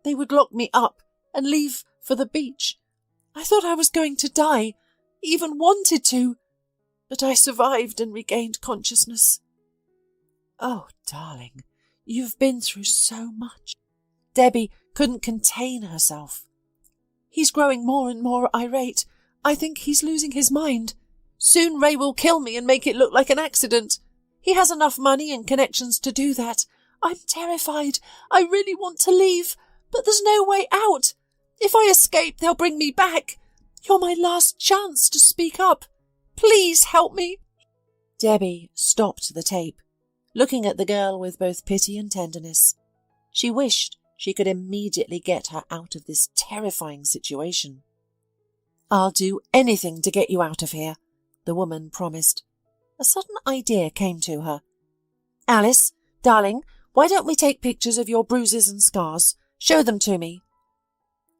They would lock me up and leave for the beach. I thought I was going to die, even wanted to, but I survived and regained consciousness. Oh, darling, you've been through so much. Debbie couldn't contain herself. He's growing more and more irate. I think he's losing his mind. Soon Ray will kill me and make it look like an accident. He has enough money and connections to do that. I'm terrified. I really want to leave, but there's no way out. If I escape, they'll bring me back. You're my last chance to speak up. Please help me. Debbie stopped the tape, looking at the girl with both pity and tenderness. She wished she could immediately get her out of this terrifying situation. "I'll do anything to get you out of here," the woman promised. A sudden idea came to her. "Alice, darling, why don't we take pictures of your bruises and scars? Show them to me."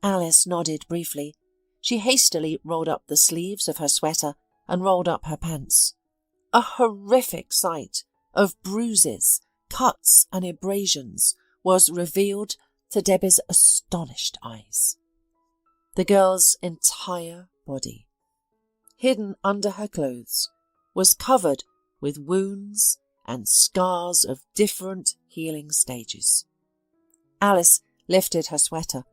Alice nodded briefly. She hastily rolled up the sleeves of her sweater and rolled up her pants. A horrific sight of bruises, cuts and abrasions was revealed to Debbie's astonished eyes. The girl's entire body, hidden under her clothes, was covered with wounds and scars of different healing stages. Alice lifted her sweater,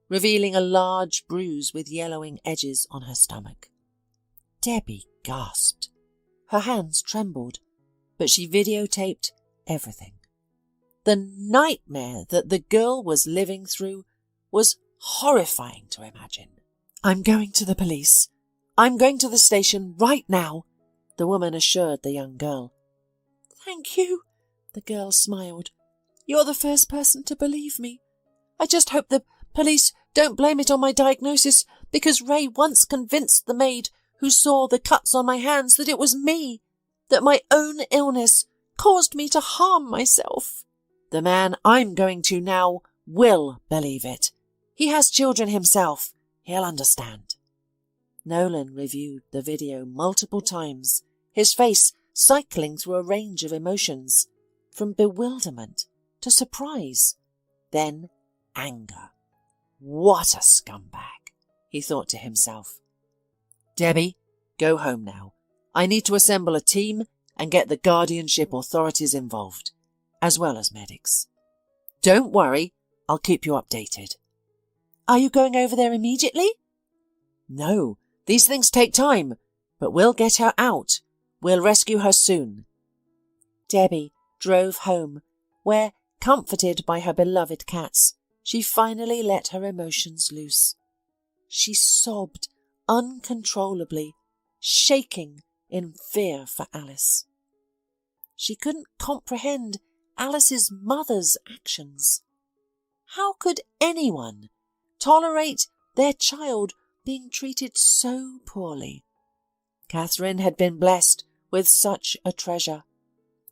revealing a large bruise with yellowing edges on her stomach. Debbie gasped. Her hands trembled, but she videotaped everything. The nightmare that the girl was living through was horrifying to imagine. "I'm going to the police. I'm going to the station right now," the woman assured the young girl. "Thank you," the girl smiled. "You're the first person to believe me. I just hope the police don't blame it on my diagnosis, because Ray once convinced the maid who saw the cuts on my hands that it was me, that my own illness caused me to harm myself. The man I'm going to now will believe it. He has children himself. He'll understand." Nolan reviewed the video multiple times, his face cycling through a range of emotions, from bewilderment to surprise, then anger. What a scumbag, he thought to himself. "Debbie, go home now. I need to assemble a team and get the guardianship authorities involved, as well as medics. Don't worry, I'll keep you updated." "Are you going over there immediately?" "No, these things take time, but we'll get her out. We'll rescue her soon." Debbie drove home, where, comforted by her beloved cats, she finally let her emotions loose. She sobbed uncontrollably, shaking in fear for Alice. She couldn't comprehend Alice's mother's actions. How could anyone tolerate their child being treated so poorly? Catherine had been blessed with such a treasure,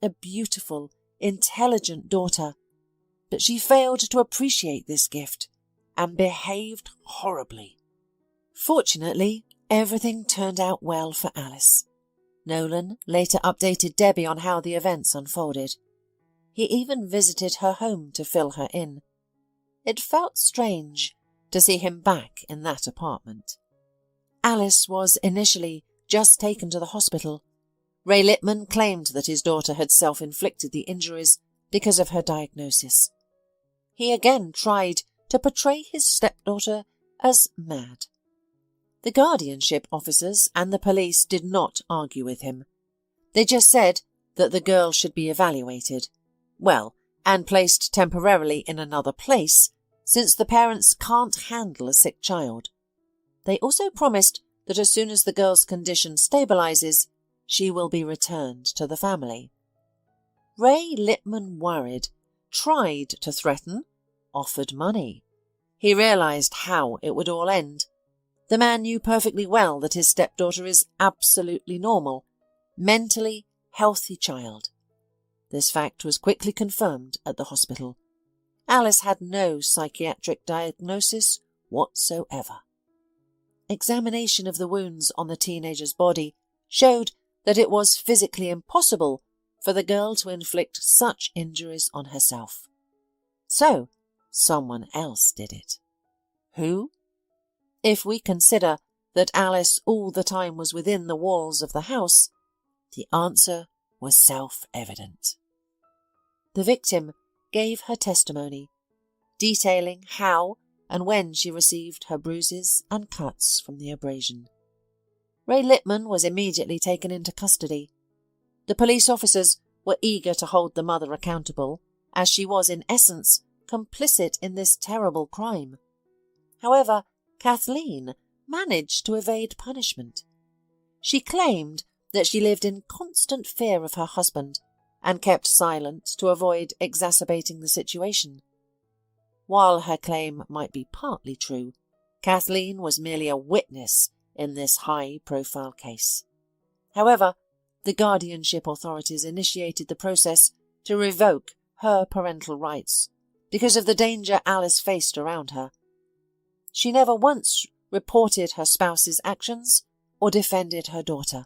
a beautiful, intelligent daughter, but she failed to appreciate this gift and behaved horribly. Fortunately, everything turned out well for Alice. Nolan later updated Debbie on how the events unfolded. He even visited her home to fill her in. It felt strange to see him back in that apartment. Alice was initially just taken to the hospital. Ray Littman claimed that his daughter had self-inflicted the injuries because of her diagnosis. He again tried to portray his stepdaughter as mad. The guardianship officers and the police did not argue with him. They just said that the girl should be evaluated, and placed temporarily in another place, since the parents can't handle a sick child. They also promised that as soon as the girl's condition stabilizes, she will be returned to the family. Ray Littman worried, tried to threaten, offered money. He realized how it would all end. The man knew perfectly well that his stepdaughter is absolutely normal, mentally healthy child. This fact was quickly confirmed at the hospital. Alice had no psychiatric diagnosis whatsoever. Examination of the wounds on the teenager's body showed that it was physically impossible for the girl to inflict such injuries on herself. So, someone else did it. Who? If we consider that Alice all the time was within the walls of the house, the answer was self-evident. The victim gave her testimony, detailing how and when she received her bruises and cuts from the abrasion. Ray Littman was immediately taken into custody. The police officers were eager to hold the mother accountable, as she was in essence complicit in this terrible crime. However, Kathleen managed to evade punishment. She claimed that she lived in constant fear of her husband and kept silent to avoid exacerbating the situation. While her claim might be partly true, Kathleen was merely a witness in this high-profile case. However, the guardianship authorities initiated the process to revoke her parental rights because of the danger Alice faced around her. She never once reported her spouse's actions or defended her daughter,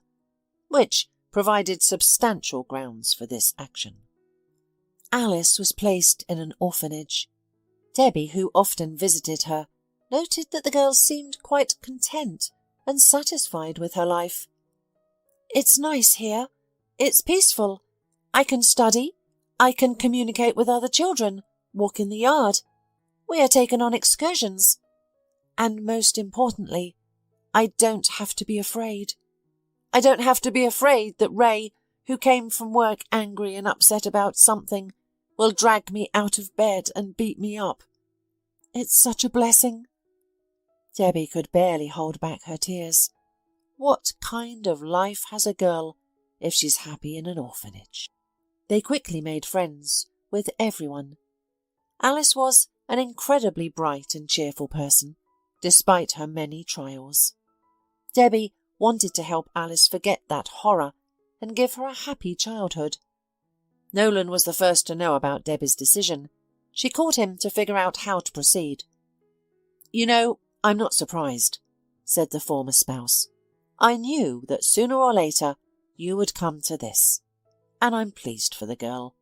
which provided substantial grounds for this action. Alice was placed in an orphanage. Debbie, who often visited her, noted that the girl seemed quite content and satisfied with her life. "It's nice here. It's peaceful. I can study. I can communicate with other children, walk in the yard. We are taken on excursions. And most importantly, I don't have to be afraid. I don't have to be afraid that Ray, who came from work angry and upset about something, will drag me out of bed and beat me up. It's such a blessing." Debbie could barely hold back her tears. What kind of life has a girl if she's happy in an orphanage? They quickly made friends with everyone. Alice was an incredibly bright and cheerful person, despite her many trials. Debbie wanted to help Alice forget that horror and give her a happy childhood. Nolan was the first to know about Debbie's decision. She called him to figure out how to proceed. "You know, I'm not surprised," said the former spouse. "I knew that sooner or later you would come to this, and I'm pleased for the girl."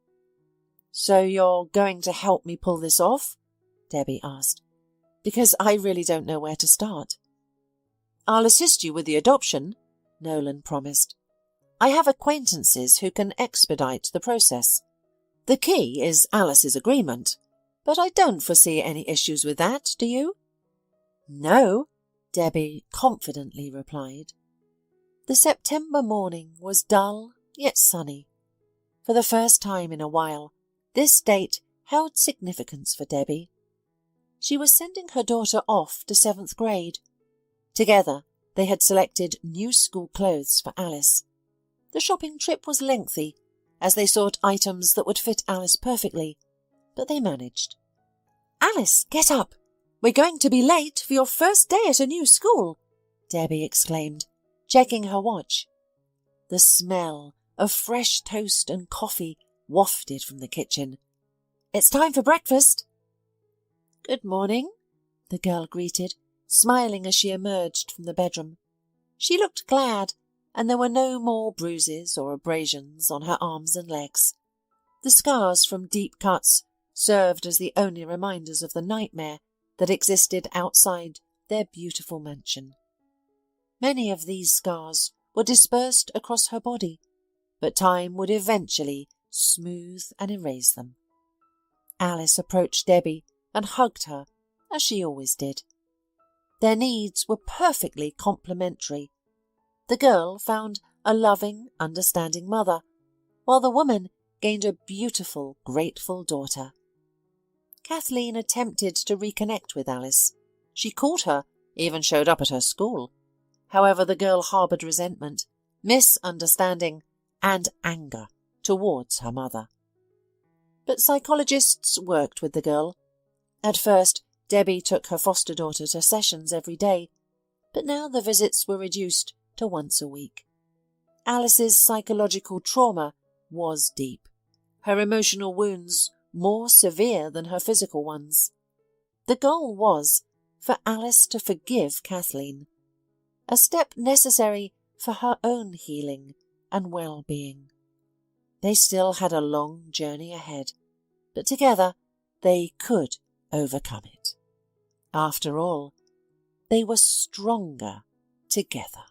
"So you're going to help me pull this off?" Debbie asked. "Because I really don't know where to start." "I'll assist you with the adoption," Nolan promised. "I have acquaintances who can expedite the process. The key is Alice's agreement, but I don't foresee any issues with that, do you?" "No," Debbie confidently replied. The September morning was dull yet sunny. For the first time in a while, this date held significance for Debbie. She was sending her daughter off to 7th grade. Together, they had selected new school clothes for Alice. The shopping trip was lengthy, as they sought items that would fit Alice perfectly, but they managed. "Alice, get up! We're going to be late for your first day at a new school," Debbie exclaimed, checking her watch. The smell of fresh toast and coffee wafted from the kitchen. "It's time for breakfast." "Good morning," the girl greeted, smiling as she emerged from the bedroom. She looked glad, and there were no more bruises or abrasions on her arms and legs. The scars from deep cuts served as the only reminders of the nightmare that existed outside their beautiful mansion. Many of these scars were dispersed across her body, but time would eventually smooth and erase them. Alice approached Debbie and hugged her, as she always did. Their needs were perfectly complementary. The girl found a loving, understanding mother, while the woman gained a beautiful, grateful daughter. Kathleen attempted to reconnect with Alice. She called her, even showed up at her school. However, the girl harboured resentment, misunderstanding, and anger towards her mother. But psychologists worked with the girl. At first, Debbie took her foster daughter to sessions every day, but now the visits were reduced to once a week. Alice's psychological trauma was deep, her emotional wounds more severe than her physical ones. The goal was for Alice to forgive Kathleen a step necessary for her own healing and well-being. They still had a long journey ahead, but together they could overcome it. After all, they were stronger together.